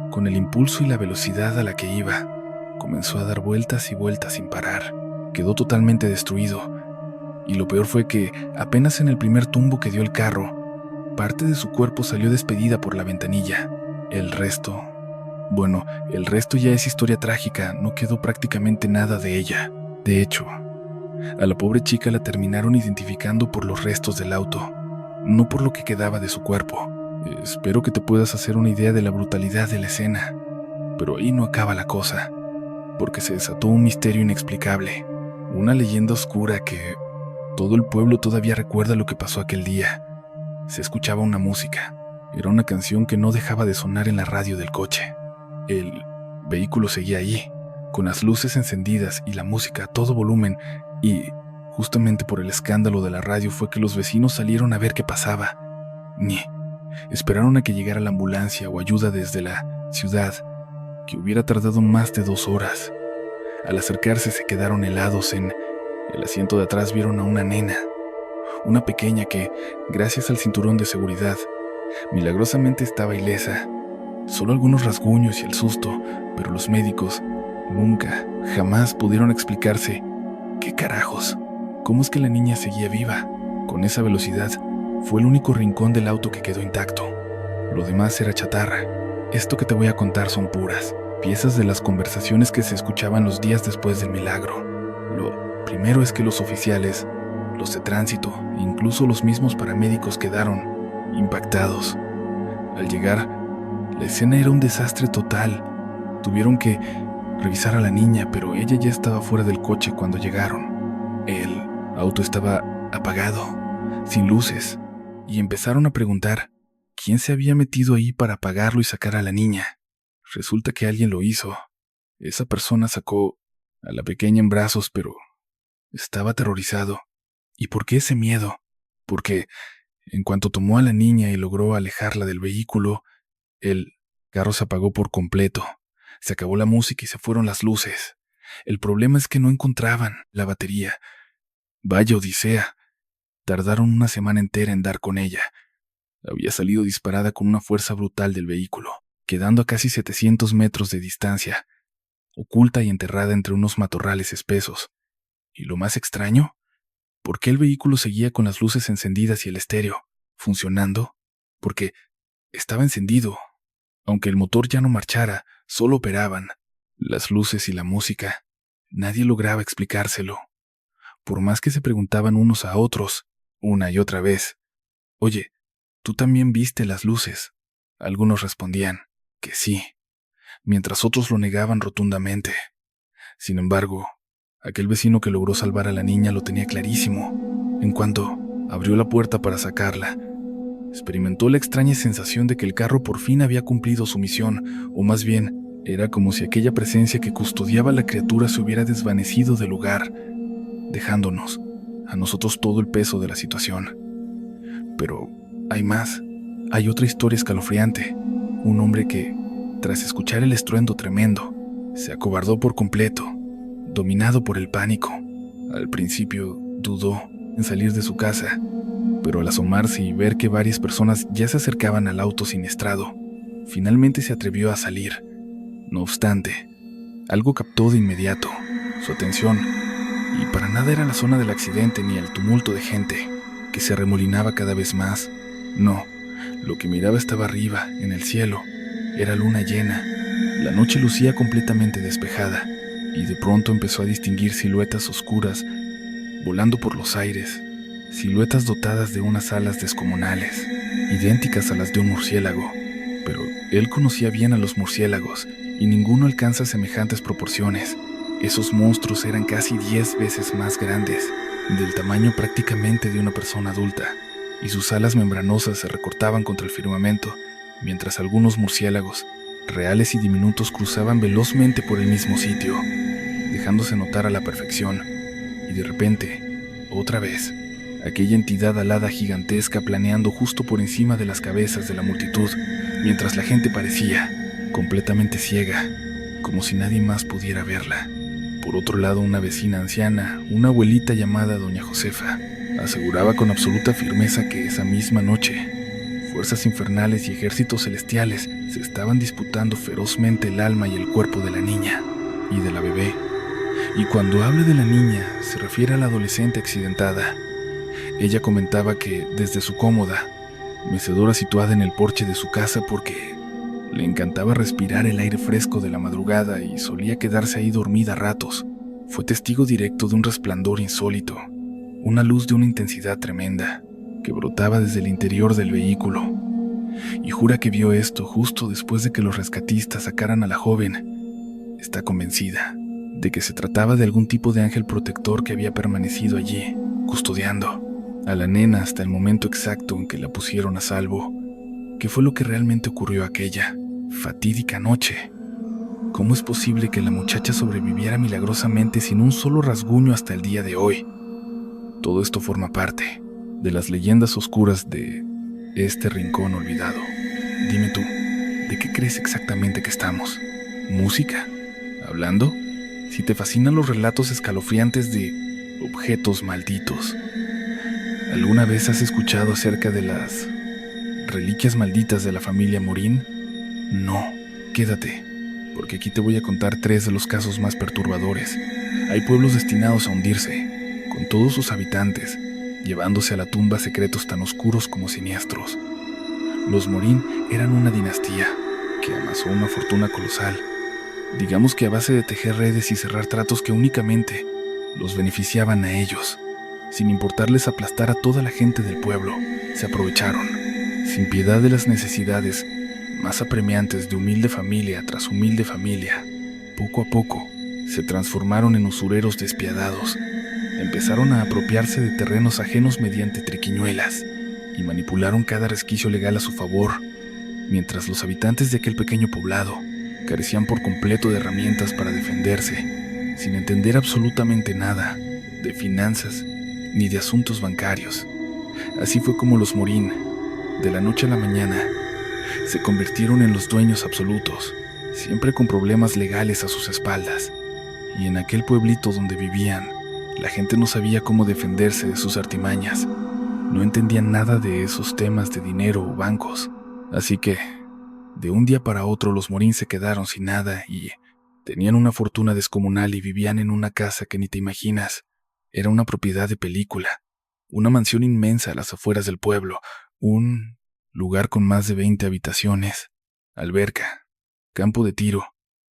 S1: con el impulso y la velocidad a la que iba, comenzó a dar vueltas y vueltas sin parar. Quedó totalmente destruido. Y lo peor fue que, apenas en el primer tumbo que dio el carro, parte de su cuerpo salió despedida por la ventanilla. El resto ya es historia trágica, no quedó prácticamente nada de ella. De hecho, a la pobre chica la terminaron identificando por los restos del auto, no por lo que quedaba de su cuerpo. Espero que te puedas hacer una idea de la brutalidad de la escena, pero ahí no acaba la cosa, porque se desató un misterio inexplicable, una leyenda oscura que todo el pueblo todavía recuerda lo que pasó aquel día. Se escuchaba una música, era una canción que no dejaba de sonar en la radio del coche. El vehículo seguía allí, con las luces encendidas y la música a todo volumen, y justamente por el escándalo de la radio fue que los vecinos salieron a ver qué pasaba. Ni esperaron a que llegara la ambulancia o ayuda desde la ciudad, que hubiera tardado más de 2 horas. Al acercarse se quedaron helados. En el asiento de atrás vieron a una nena, una pequeña que, gracias al cinturón de seguridad, milagrosamente estaba ilesa. Solo algunos rasguños y el susto, pero los médicos nunca, jamás pudieron explicarse qué carajos, cómo es que la niña seguía viva. Con esa velocidad, fue el único rincón del auto que quedó intacto. Lo demás era chatarra. Esto que te voy a contar son puras piezas de las conversaciones que se escuchaban los días después del milagro. Lo primero es que los oficiales, los de tránsito e incluso los mismos paramédicos quedaron impactados. Al llegar, la escena era un desastre total. Tuvieron que revisar a la niña, pero ella ya estaba fuera del coche cuando llegaron. El auto estaba apagado, sin luces, y empezaron a preguntar quién se había metido ahí para apagarlo y sacar a la niña. Resulta que alguien lo hizo. Esa persona sacó a la pequeña en brazos, pero estaba aterrorizado. ¿Y por qué ese miedo? Porque en cuanto tomó a la niña y logró alejarla del vehículo, el carro se apagó por completo. Se acabó la música y se fueron las luces. El problema es que no encontraban la batería. Vaya odisea. Tardaron una semana entera en dar con ella. Había salido disparada con una fuerza brutal del vehículo, quedando a casi 700 metros de distancia, oculta y enterrada entre unos matorrales espesos. Y lo más extraño, ¿por qué el vehículo seguía con las luces encendidas y el estéreo funcionando? Porque estaba encendido. Aunque el motor ya no marchara, solo operaban. Las luces y la música. Nadie lograba explicárselo. Por más que se preguntaban unos a otros, una y otra vez, «Oye, ¿tú también viste las luces?» Algunos respondían que sí, mientras otros lo negaban rotundamente. Sin embargo, aquel vecino que logró salvar a la niña lo tenía clarísimo. En cuanto abrió la puerta para sacarla, experimentó la extraña sensación de que el carro por fin había cumplido su misión, o más bien, era como si aquella presencia que custodiaba a la criatura se hubiera desvanecido del lugar, dejándonos, a nosotros, todo el peso de la situación. Pero hay más. Hay otra historia escalofriante. Un hombre que, tras escuchar el estruendo tremendo, se acobardó por completo, dominado por el pánico. Al principio dudó en salir de su casa, pero al asomarse y ver que varias personas ya se acercaban al auto siniestrado, finalmente se atrevió a salir. No obstante, algo captó de inmediato su atención, y para nada era la zona del accidente ni el tumulto de gente que se arremolinaba cada vez más. No, lo que miraba estaba arriba, en el cielo. Era luna llena. La noche lucía completamente despejada, y de pronto empezó a distinguir siluetas oscuras volando por los aires, siluetas dotadas de unas alas descomunales, idénticas a las de un murciélago. Pero él conocía bien a los murciélagos, y ninguno alcanza semejantes proporciones. Esos monstruos eran casi 10 veces más grandes, del tamaño prácticamente de una persona adulta, y sus alas membranosas se recortaban contra el firmamento, mientras algunos murciélagos, reales y diminutos, cruzaban velozmente por el mismo sitio, dejándose notar a la perfección. Y de repente, otra vez, aquella entidad alada gigantesca planeando justo por encima de las cabezas de la multitud, mientras la gente parecía completamente ciega, como si nadie más pudiera verla. Por otro lado, una vecina anciana, una abuelita llamada Doña Josefa, aseguraba con absoluta firmeza que esa misma noche Fuerzas infernales y ejércitos celestiales se estaban disputando ferozmente el alma y el cuerpo de la niña y de la bebé. Y cuando habla de la niña, se refiere a la adolescente accidentada. Ella comentaba que, desde su cómoda, mecedora situada en el porche de su casa porque le encantaba respirar el aire fresco de la madrugada y solía quedarse ahí dormida a ratos, fue testigo directo de un resplandor insólito, una luz de una intensidad tremenda, que brotaba desde el interior del vehículo. Y jura que vio esto justo después de que los rescatistas sacaran a la joven. Está convencida de que se trataba de algún tipo de ángel protector que había permanecido allí, custodiando a la nena hasta el momento exacto en que la pusieron a salvo. ¿Qué fue lo que realmente ocurrió aquella fatídica noche? ¿Cómo es posible que la muchacha sobreviviera milagrosamente sin un solo rasguño hasta el día de hoy? Todo esto forma parte de las leyendas oscuras de este rincón olvidado. Dime tú, ¿de qué crees exactamente que estamos? ¿Música? ¿Hablando? Si te fascinan los relatos escalofriantes de objetos malditos, ¿alguna vez has escuchado acerca de las reliquias malditas de la familia Morín? No, quédate, porque aquí te voy a contar 3 de los casos más perturbadores. Hay pueblos destinados a hundirse, con todos sus habitantes, llevándose a la tumba secretos tan oscuros como siniestros. Los Morín eran una dinastía que amasó una fortuna colosal, digamos que a base de tejer redes y cerrar tratos que únicamente los beneficiaban a ellos. Sin importarles aplastar a toda la gente del pueblo, se aprovecharon, sin piedad, de las necesidades más apremiantes de humilde familia tras humilde familia. Poco a poco, se transformaron en usureros despiadados. Empezaron a apropiarse de terrenos ajenos mediante triquiñuelas y manipularon cada resquicio legal a su favor, mientras los habitantes de aquel pequeño poblado carecían por completo de herramientas para defenderse, sin entender absolutamente nada de finanzas ni de asuntos bancarios. Así fue como los Morín, de la noche a la mañana, se convirtieron en los dueños absolutos, siempre con problemas legales a sus espaldas. Y en aquel pueblito donde vivían, la gente no sabía cómo defenderse de sus artimañas. No entendían nada de esos temas de dinero o bancos. Así que, de un día para otro, los Morín se quedaron sin nada y tenían una fortuna descomunal y vivían en una casa que ni te imaginas. Era una propiedad de película, una mansión inmensa a las afueras del pueblo, un lugar con más de 20 habitaciones, alberca, campo de tiro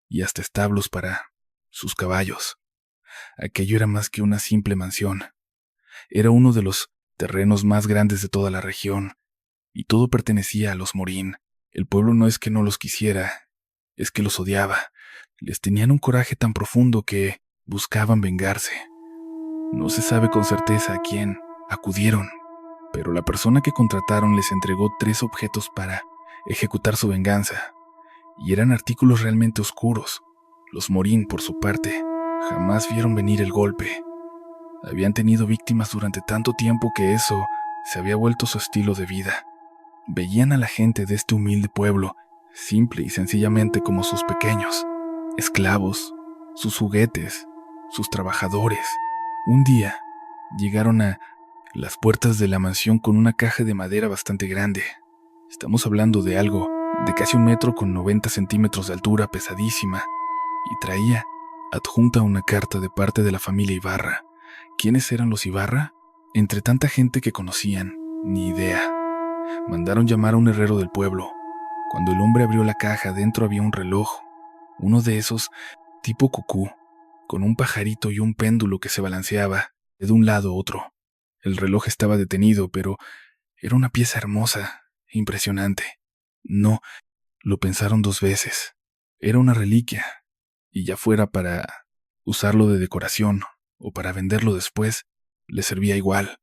S1: y hasta establos para sus caballos. Aquello era más que una simple mansión. Era uno de los terrenos más grandes de toda la región, y todo pertenecía a los Morín. El pueblo no es que no los quisiera, es que los odiaba. Les tenían un coraje tan profundo que buscaban vengarse. No se sabe con certeza a quién acudieron, pero la persona que contrataron les entregó 3 objetos para ejecutar su venganza, y eran artículos realmente oscuros. Los Morín, por su parte, jamás vieron venir el golpe. Habían tenido víctimas durante tanto tiempo que eso se había vuelto su estilo de vida. Veían a la gente de este humilde pueblo simple y sencillamente como sus pequeños esclavos, sus juguetes, sus trabajadores. Un día llegaron a las puertas de la mansión con una caja de madera bastante grande. Estamos hablando de algo de casi 1 metro con 90 centímetros de altura, pesadísima, y traía adjunta una carta de parte de la familia Ibarra. ¿Quiénes eran los Ibarra? Entre tanta gente que conocían, ni idea. Mandaron llamar a un herrero del pueblo. Cuando el hombre abrió la caja, dentro había un reloj, uno de esos tipo cucú, con un pajarito y un péndulo que se balanceaba de un lado a otro. El reloj estaba detenido, pero era una pieza hermosa e impresionante. No, lo pensaron 2 veces. Era una reliquia, y ya fuera para usarlo de decoración o para venderlo después, les servía igual.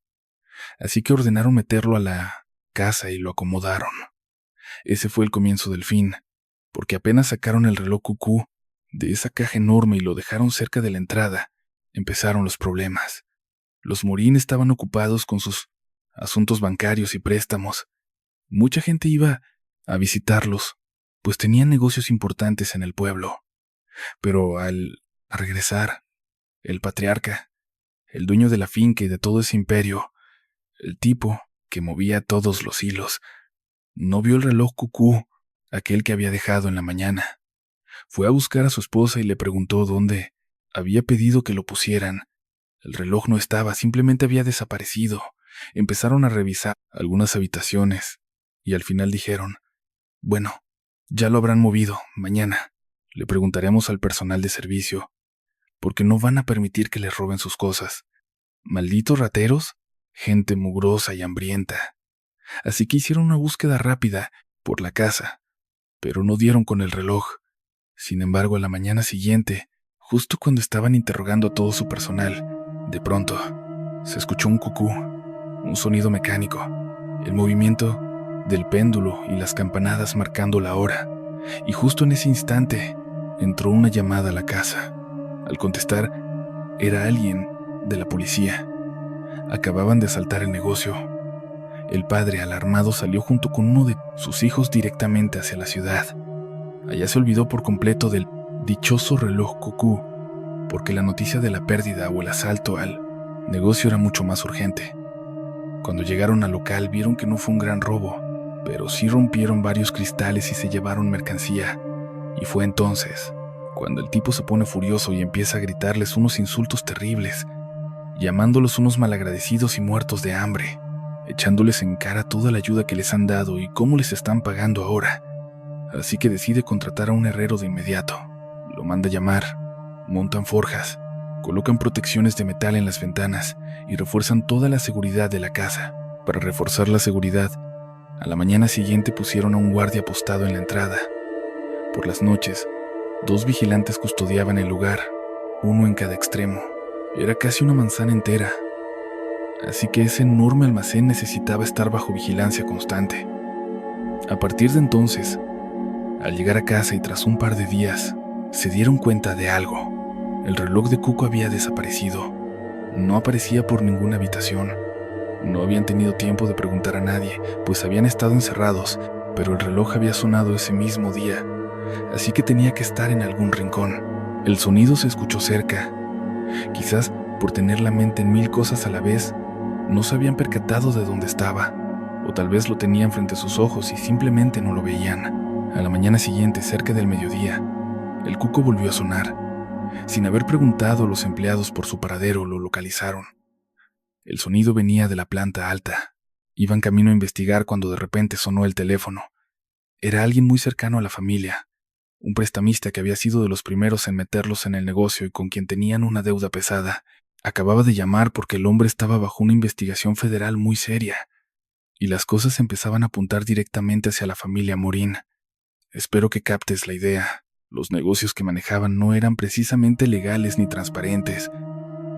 S1: Así que ordenaron meterlo a la casa y lo acomodaron. Ese fue el comienzo del fin, porque apenas sacaron el reloj cucú de esa caja enorme y lo dejaron cerca de la entrada, empezaron los problemas. Los Morín estaban ocupados con sus asuntos bancarios y préstamos. Mucha gente iba a visitarlos, pues tenían negocios importantes en el pueblo. Pero al regresar, el patriarca, el dueño de la finca y de todo ese imperio, el tipo que movía todos los hilos, No vio el reloj cucú, aquel que había dejado en la mañana. Fue a buscar a su esposa y le preguntó dónde había pedido que lo pusieran. El reloj no estaba, simplemente había desaparecido. Empezaron a revisar algunas habitaciones y al final dijeron: bueno, ya lo habrán movido, mañana. Le preguntaremos al personal de servicio, porque no van a permitir que les roben sus cosas. Malditos rateros, gente mugrosa y hambrienta. Así que hicieron una búsqueda rápida por la casa, pero no dieron con el reloj. Sin embargo, a la mañana siguiente, justo cuando estaban interrogando a todo su personal, de pronto se escuchó un cucú, un sonido mecánico, el movimiento del péndulo y las campanadas marcando la hora. Y justo en ese instante entró una llamada a la casa. Al contestar, era alguien de la policía. Acababan de asaltar el negocio. El padre, alarmado, salió junto con uno de sus hijos directamente hacia la ciudad. Allá se olvidó por completo del dichoso reloj cucú, porque la noticia de la pérdida o el asalto al negocio era mucho más urgente. Cuando llegaron al local vieron que no fue un gran robo, pero sí rompieron varios cristales y se llevaron mercancía. Y fue entonces cuando el tipo se pone furioso y empieza a gritarles unos insultos terribles, llamándolos unos malagradecidos y muertos de hambre, echándoles en cara toda la ayuda que les han dado y cómo les están pagando ahora. Así que decide contratar a un herrero de inmediato. Lo manda llamar, montan forjas, colocan protecciones de metal en las ventanas y refuerzan toda la seguridad de la casa. Para reforzar la seguridad, a la mañana siguiente pusieron a un guardia apostado en la entrada. Por las noches, 2 vigilantes custodiaban el lugar, uno en cada extremo. Era casi una manzana entera, así que ese enorme almacén necesitaba estar bajo vigilancia constante. A partir de entonces, al llegar a casa y tras un par de días, se dieron cuenta de algo. El reloj de Cuco había desaparecido. No aparecía por ninguna habitación. No habían tenido tiempo de preguntar a nadie, pues habían estado encerrados, pero el reloj había sonado ese mismo día, así que tenía que estar en algún rincón. El sonido se escuchó cerca. Quizás por tener la mente en 1000 cosas a la vez, no se habían percatado de dónde estaba, o tal vez lo tenían frente a sus ojos y simplemente no lo veían. A la mañana siguiente, cerca del mediodía, el cuco volvió a sonar. Sin haber preguntado, los empleados por su paradero lo localizaron. El sonido venía de la planta alta. Iban camino a investigar cuando de repente sonó el teléfono. Era alguien muy cercano a la familia, un prestamista que había sido de los primeros en meterlos en el negocio y con quien tenían una deuda pesada. Acababa de llamar porque el hombre estaba bajo una investigación federal muy seria, y las cosas empezaban a apuntar directamente hacia la familia Morín. Espero que captes la idea. Los negocios que manejaban no eran precisamente legales ni transparentes,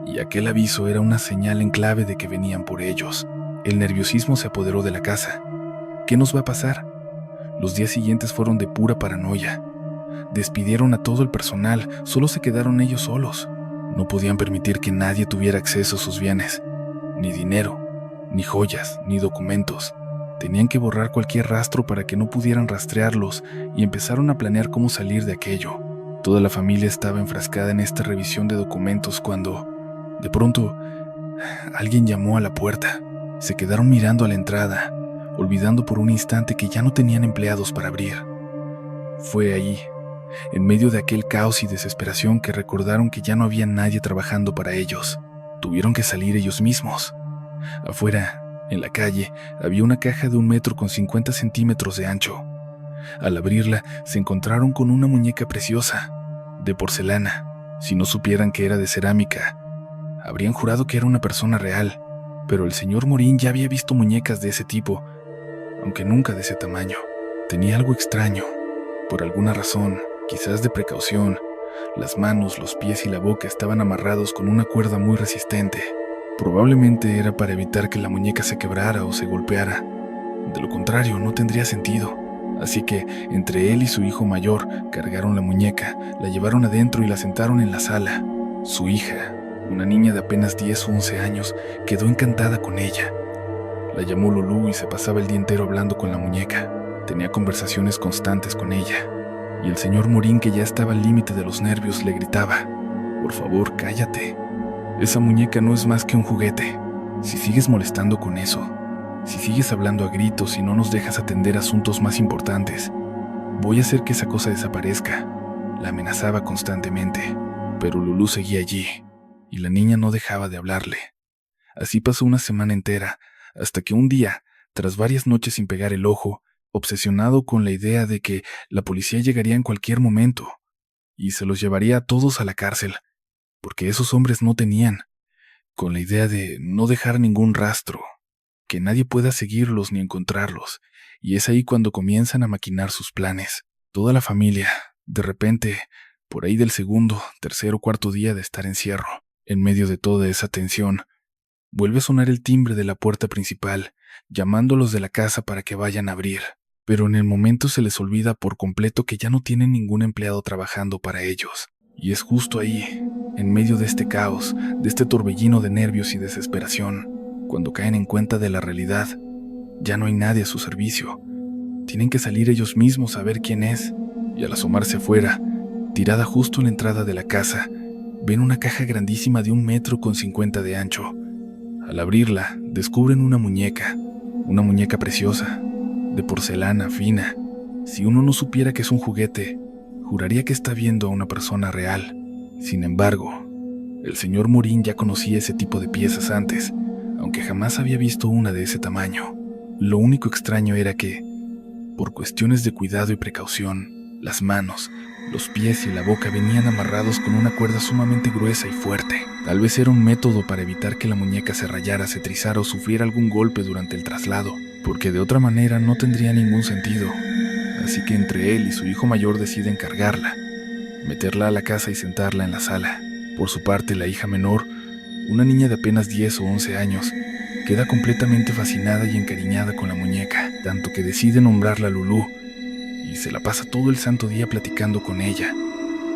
S1: y aquel aviso era una señal en clave de que venían por ellos. El nerviosismo se apoderó de la casa. ¿Qué nos va a pasar? Los días siguientes fueron de pura paranoia. Despidieron a todo el personal, solo se quedaron ellos solos. No podían permitir que nadie tuviera acceso a sus bienes, ni dinero, ni joyas, ni documentos. Tenían que borrar cualquier rastro para que no pudieran rastrearlos y empezaron a planear cómo salir de aquello. Toda la familia estaba enfrascada en esta revisión de documentos cuando, de pronto, alguien llamó a la puerta. Se quedaron mirando a la entrada, olvidando por un instante que ya no tenían empleados para abrir. Fue allí, en medio de aquel caos y desesperación, que recordaron que ya no había nadie trabajando para ellos. Tuvieron que salir ellos mismos. Afuera, en la calle, había una caja de 1 metro con 50 centímetros de ancho. Al abrirla, se encontraron con una muñeca preciosa, de porcelana. Si no supieran que era de cerámica, habrían jurado que era una persona real, pero el señor Morín ya había visto muñecas de ese tipo, aunque nunca de ese tamaño. Tenía algo extraño. Por alguna razón, quizás de precaución, las manos, los pies y la boca estaban amarrados con una cuerda muy resistente. Probablemente era para evitar que la muñeca se quebrara o se golpeara. De lo contrario, no tendría sentido. Así que, entre él y su hijo mayor, cargaron la muñeca, la llevaron adentro y la sentaron en la sala. Su hija, una niña de apenas 10 o 11 años, quedó encantada con ella. La llamó Lulú y se pasaba el día entero hablando con la muñeca. Tenía conversaciones constantes con ella. Y el señor Morín, que ya estaba al límite de los nervios, le gritaba: «Por favor, cállate. Esa muñeca no es más que un juguete. Si sigues molestando con eso, Si sigues hablando a gritos y no nos dejas atender asuntos más importantes, voy a hacer que esa cosa desaparezca. La amenazaba constantemente, pero Lulú seguía allí, y la niña no dejaba de hablarle. Así pasó una semana entera, hasta que un día, tras varias noches sin pegar el ojo, obsesionado con la idea de que la policía llegaría en cualquier momento, y se los llevaría a todos a la cárcel, porque esos hombres no tenían, con la idea de no dejar ningún rastro, que nadie pueda seguirlos ni encontrarlos, y es ahí cuando comienzan a maquinar sus planes. Toda la familia, de repente, por ahí del segundo, tercer o cuarto día de estar en cierro, en medio de toda esa tensión, vuelve a sonar el timbre de la puerta principal, llamándolos de la casa para que vayan a abrir. Pero en el momento se les olvida por completo que ya no tienen ningún empleado trabajando para ellos. Y es justo ahí, en medio de este caos, de este torbellino de nervios y desesperación, cuando caen en cuenta de la realidad. Ya no hay nadie a su servicio. Tienen que salir ellos mismos a ver quién es. Y al asomarse afuera, tirada justo en la entrada de la casa, ven una caja grandísima de 1,50 m de ancho. Al abrirla, descubren una muñeca preciosa, de porcelana fina. Si uno no supiera que es un juguete, juraría que está viendo a una persona real. Sin embargo, el señor Morín ya conocía ese tipo de piezas antes, aunque jamás había visto una de ese tamaño. Lo único extraño era que, por cuestiones de cuidado y precaución, las manos, los pies y la boca venían amarrados con una cuerda sumamente gruesa y fuerte. Tal vez era un método para evitar que la muñeca se rayara, se trizara o sufriera algún golpe durante el traslado, porque de otra manera no tendría ningún sentido. Así que entre él y su hijo mayor deciden cargarla, meterla a la casa y sentarla en la sala. Por su parte, la hija menor, una niña de apenas 10 o 11 años, queda completamente fascinada y encariñada con la muñeca, tanto que decide nombrarla Lulú, y se la pasa todo el santo día platicando con ella,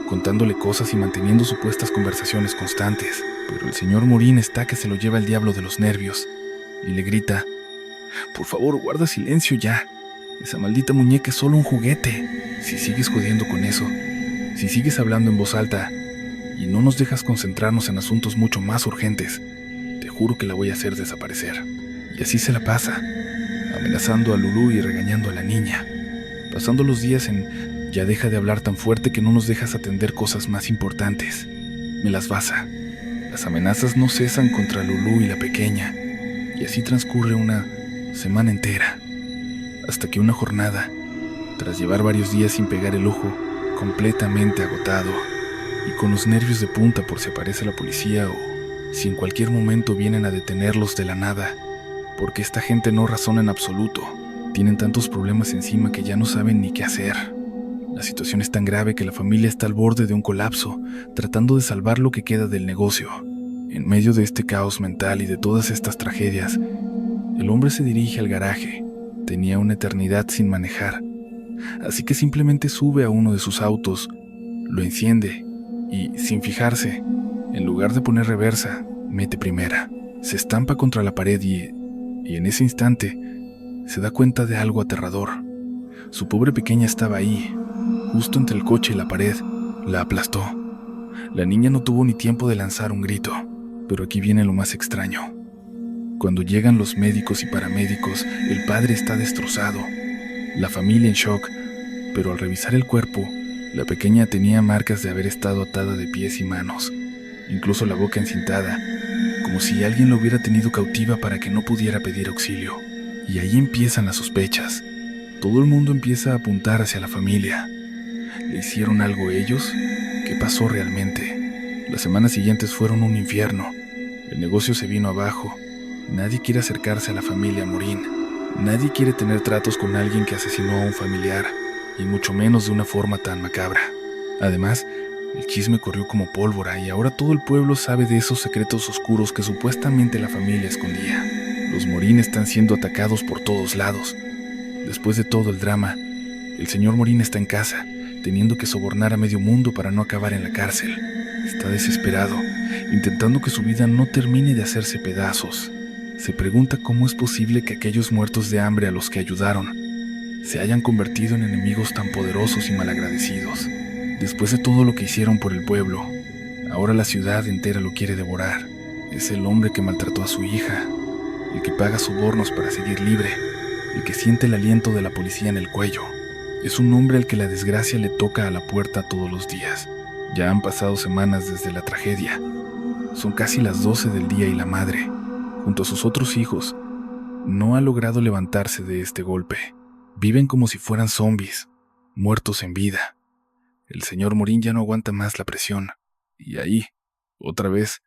S1: contándole cosas y manteniendo supuestas conversaciones constantes. Pero el señor Morín está que se lo lleva el diablo de los nervios, y le grita: «Por favor, guarda silencio ya. Esa maldita muñeca es solo un juguete. Si sigues jodiendo con eso, si sigues hablando en voz alta y no nos dejas concentrarnos en asuntos mucho más urgentes, te juro que la voy a hacer desaparecer». Y así se la pasa, amenazando a Lulú y regañando a la niña, pasando los días en «ya deja de hablar tan fuerte que no nos dejas atender cosas más importantes». Me las basa. Las amenazas no cesan contra Lulú y la pequeña, y así transcurre una semana entera, hasta que una jornada, tras llevar varios días sin pegar el ojo, completamente agotado y con los nervios de punta por si aparece la policía o si en cualquier momento vienen a detenerlos de la nada, porque esta gente no razona en absoluto. Tienen tantos problemas encima que ya no saben ni qué hacer. La situación es tan grave que la familia está al borde de un colapso, tratando de salvar lo que queda del negocio. En medio de este caos mental y de todas estas tragedias, el hombre se dirige al garaje. Tenía una eternidad sin manejar, así que simplemente sube a uno de sus autos, lo enciende y, sin fijarse, en lugar de poner reversa, mete primera. Se estampa contra la pared y en ese instante se da cuenta de algo aterrador. Su pobre pequeña estaba ahí, justo entre el coche y la pared. La aplastó. La niña no tuvo ni tiempo de lanzar un grito, pero aquí viene lo más extraño. Cuando llegan los médicos y paramédicos, el padre está destrozado, la familia en shock, pero al revisar el cuerpo, la pequeña tenía marcas de haber estado atada de pies y manos, incluso la boca encintada, como si alguien la hubiera tenido cautiva para que no pudiera pedir auxilio. Y ahí empiezan las sospechas. Todo el mundo empieza a apuntar hacia la familia. ¿Le hicieron algo ellos? ¿Qué pasó realmente? Las semanas siguientes fueron un infierno. El negocio se vino abajo. Nadie quiere acercarse a la familia Morín. Nadie quiere tener tratos con alguien que asesinó a un familiar, y mucho menos de una forma tan macabra. Además, el chisme corrió como pólvora y ahora todo el pueblo sabe de esos secretos oscuros que supuestamente la familia escondía. Los Morín están siendo atacados por todos lados. Después de todo el drama, el señor Morín está en casa, teniendo que sobornar a medio mundo para no acabar en la cárcel. Está desesperado, intentando que su vida no termine de hacerse pedazos. Se pregunta cómo es posible que aquellos muertos de hambre a los que ayudaron se hayan convertido en enemigos tan poderosos y malagradecidos. Después de todo lo que hicieron por el pueblo, ahora la ciudad entera lo quiere devorar. Es el hombre que maltrató a su hija, el que paga sobornos para seguir libre, el que siente el aliento de la policía en el cuello. Es un hombre al que la desgracia le toca a la puerta todos los días. Ya han pasado semanas desde la tragedia. Son casi las 12 del día y la madre, junto a sus otros hijos, no ha logrado levantarse de este golpe. Viven como si fueran zombies, muertos en vida. El señor Morín ya no aguanta más la presión. Y ahí, otra vez,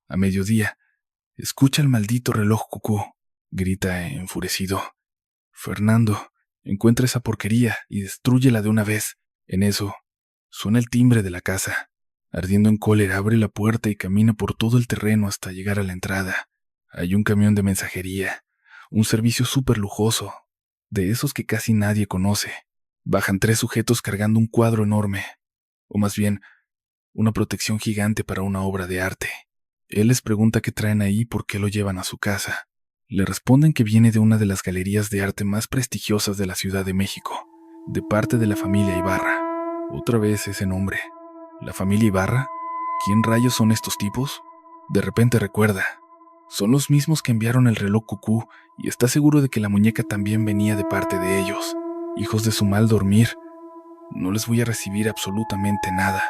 S1: a mediodía, escucha el maldito reloj cucú. Grita enfurecido: Fernando, encuentra esa porquería y destrúyela de una vez. En eso, suena el timbre de la casa. Ardiendo en cólera, abre la puerta y camina por todo el terreno hasta llegar a la entrada. Hay un camión de mensajería, un servicio súper lujoso, de esos que casi nadie conoce. Bajan 3 sujetos cargando un cuadro enorme, o más bien, una protección gigante para una obra de arte. Él les pregunta qué traen ahí y por qué lo llevan a su casa. Le responden que viene de una de las galerías de arte más prestigiosas de la Ciudad de México, de parte de la familia Ibarra. Otra vez ese nombre. ¿La familia Ibarra? ¿Quién rayos son estos tipos? De repente recuerda. Son los mismos que enviaron el reloj cucú y está seguro de que la muñeca también venía de parte de ellos. Hijos de su mal dormir. No les voy a recibir absolutamente nada.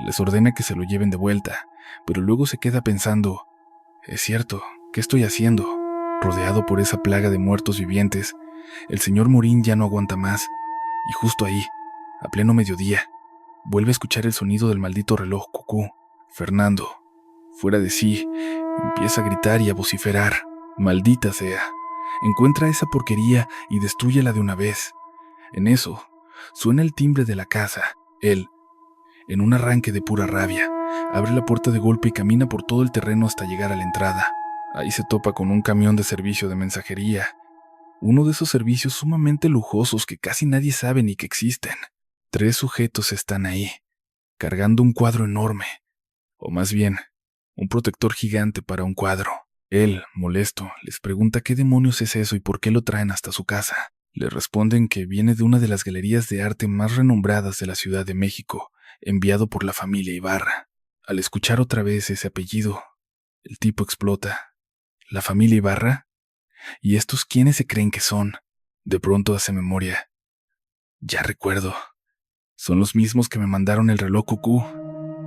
S1: Les ordena que se lo lleven de vuelta, pero luego se queda pensando: es cierto, ¿qué estoy haciendo? Rodeado por esa plaga de muertos vivientes, el señor Morín ya no aguanta más, y justo ahí, a pleno mediodía, vuelve a escuchar el sonido del maldito reloj cucú. Fernando, fuera de sí, empieza a gritar y a vociferar: maldita sea, encuentra esa porquería y destrúyela de una vez. En eso, suena el timbre de la casa. Él, en un arranque de pura rabia, abre la puerta de golpe y camina por todo el terreno hasta llegar a la entrada. Ahí se topa con un camión de servicio de mensajería, uno de esos servicios sumamente lujosos que casi nadie sabe ni que existen. 3 sujetos están ahí, cargando un cuadro enorme, o más bien, un protector gigante para un cuadro. Él, molesto, les pregunta qué demonios es eso y por qué lo traen hasta su casa. Le responden que viene de una de las galerías de arte más renombradas de la Ciudad de México, enviado por la familia Ibarra. Al escuchar otra vez ese apellido, el tipo explota. ¿La familia Ibarra? ¿Y estos quiénes se creen que son? De pronto hace memoria. Ya recuerdo. Son los mismos que me mandaron el reloj cucú.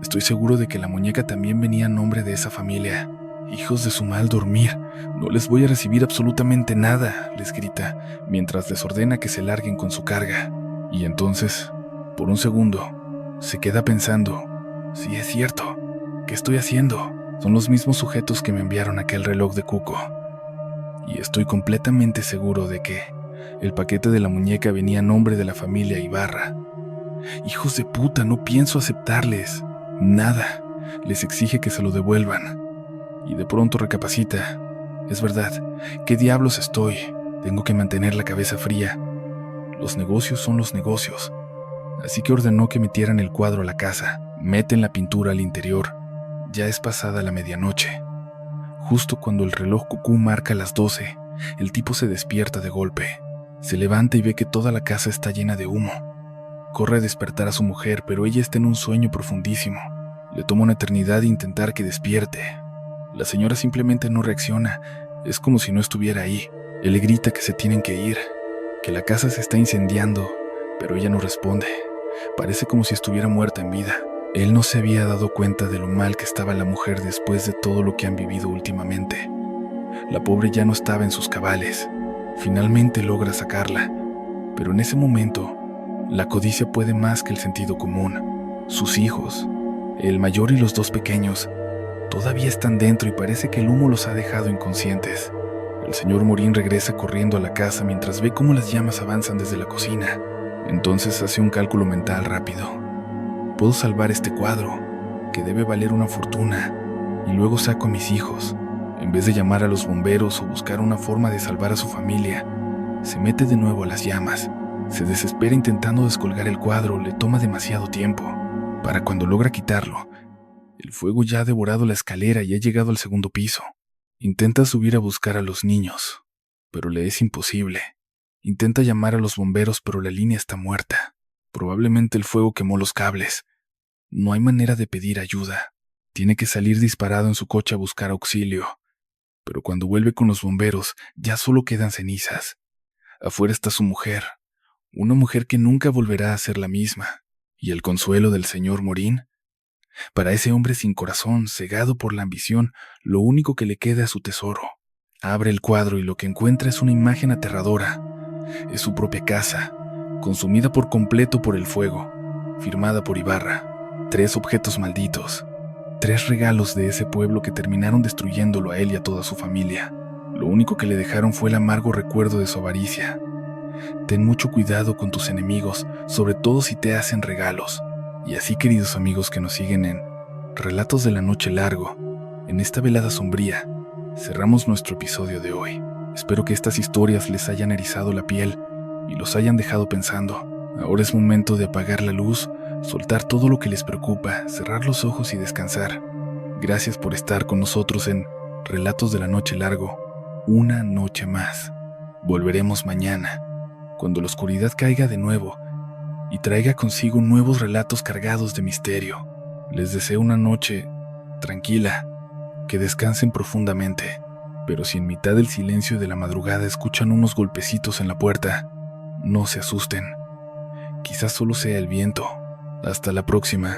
S1: Estoy seguro de que la muñeca también venía a nombre de esa familia. Hijos de su mal dormir, no les voy a recibir absolutamente nada, les grita, mientras les ordena que se larguen con su carga. Y entonces, por un segundo, se queda pensando: sí es cierto, ¿qué estoy haciendo? Son los mismos sujetos que me enviaron aquel reloj de cuco. Y estoy completamente seguro de que el paquete de la muñeca venía a nombre de la familia Ibarra. Hijos de puta, no pienso aceptarles nada. Les exige que se lo devuelvan. Y de pronto recapacita. Es verdad, ¿qué diablos estoy? Tengo que mantener la cabeza fría. Los negocios son los negocios. Así que ordenó que metieran el cuadro a la casa. Meten la pintura al interior. Ya es pasada la medianoche. Justo cuando el reloj cucú marca las 12, el tipo se despierta de golpe. Se levanta y ve que toda la casa está llena de humo. Corre a despertar a su mujer, pero ella está en un sueño profundísimo. Le toma una eternidad intentar que despierte. La señora simplemente no reacciona. Es como si no estuviera ahí. Él le grita que se tienen que ir, que la casa se está incendiando, pero ella no responde. Parece como si estuviera muerta en vida. Él no se había dado cuenta de lo mal que estaba la mujer después de todo lo que han vivido últimamente. La pobre ya no estaba en sus cabales. Finalmente logra sacarla, pero en ese momento, la codicia puede más que el sentido común. Sus hijos, el mayor y los 2 pequeños, todavía están dentro y parece que el humo los ha dejado inconscientes. El señor Morín regresa corriendo a la casa mientras ve cómo las llamas avanzan desde la cocina. Entonces hace un cálculo mental rápido. Puedo salvar este cuadro, que debe valer una fortuna, y luego saco a mis hijos. En vez de llamar a los bomberos o buscar una forma de salvar a su familia, se mete de nuevo a las llamas. Se desespera intentando descolgar el cuadro, le toma demasiado tiempo. Para cuando logra quitarlo, el fuego ya ha devorado la escalera y ha llegado al 2.º piso. Intenta subir a buscar a los niños, pero le es imposible. Intenta llamar a los bomberos, pero la línea está muerta. Probablemente el fuego quemó los cables. No hay manera de pedir ayuda. Tiene que salir disparado en su coche a buscar auxilio. pero cuando vuelve con los bomberos ya solo quedan cenizas. Afuera está su mujer, una mujer que nunca volverá a ser la misma. ¿Y el consuelo del señor Morín? Para ese hombre sin corazón, cegado por la ambición, lo único que le queda es su tesoro. Abre el cuadro y lo que encuentra es una imagen aterradora. Es su propia casa, consumida por completo por el fuego, firmada por Ibarra. 3 objetos malditos, 3 regalos de ese pueblo que terminaron destruyéndolo a él y a toda su familia. Lo único que le dejaron fue el amargo recuerdo de su avaricia. Ten mucho cuidado con tus enemigos, sobre todo si te hacen regalos. Y así, queridos amigos que nos siguen en Relatos de la Noche Largo, en esta velada sombría, cerramos nuestro episodio de hoy. Espero que estas historias les hayan erizado la piel y los hayan dejado pensando. Ahora es momento de apagar la luz, soltar todo lo que les preocupa, cerrar los ojos y descansar. Gracias por estar con nosotros en Relatos de la Noche Largo, una noche más. Volveremos mañana, cuando la oscuridad caiga de nuevo y traiga consigo nuevos relatos cargados de misterio. Les deseo una noche tranquila, que descansen profundamente, pero si en mitad del silencio de la madrugada escuchan unos golpecitos en la puerta, no se asusten. Quizás solo sea el viento. Hasta la próxima,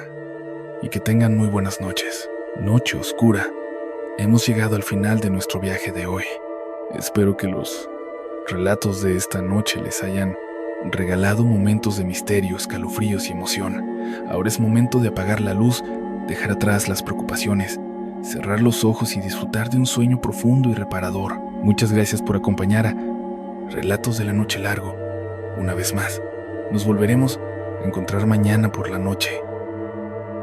S1: y que tengan muy buenas noches. Noche oscura. Hemos llegado al final de nuestro viaje de hoy. Espero que los relatos de esta noche les hayan regalado momentos de misterio, escalofríos y emoción. Ahora es momento de apagar la luz, dejar atrás las preocupaciones, cerrar los ojos y disfrutar de un sueño profundo y reparador. Muchas gracias por acompañar a Relatos de la Noche Largo. Una vez más, nos volveremos a encontrar mañana por la noche,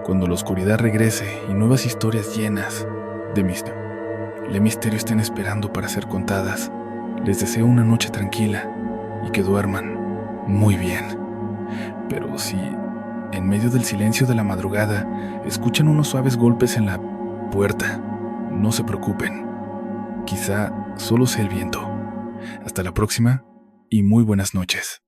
S1: cuando la oscuridad regrese y nuevas historias llenas de misterio estén esperando para ser contadas. Les deseo una noche tranquila y que duerman muy bien. Pero si en medio del silencio de la madrugada escuchan unos suaves golpes en la puerta, no se preocupen. Quizá solo sea el viento. Hasta la próxima y muy buenas noches.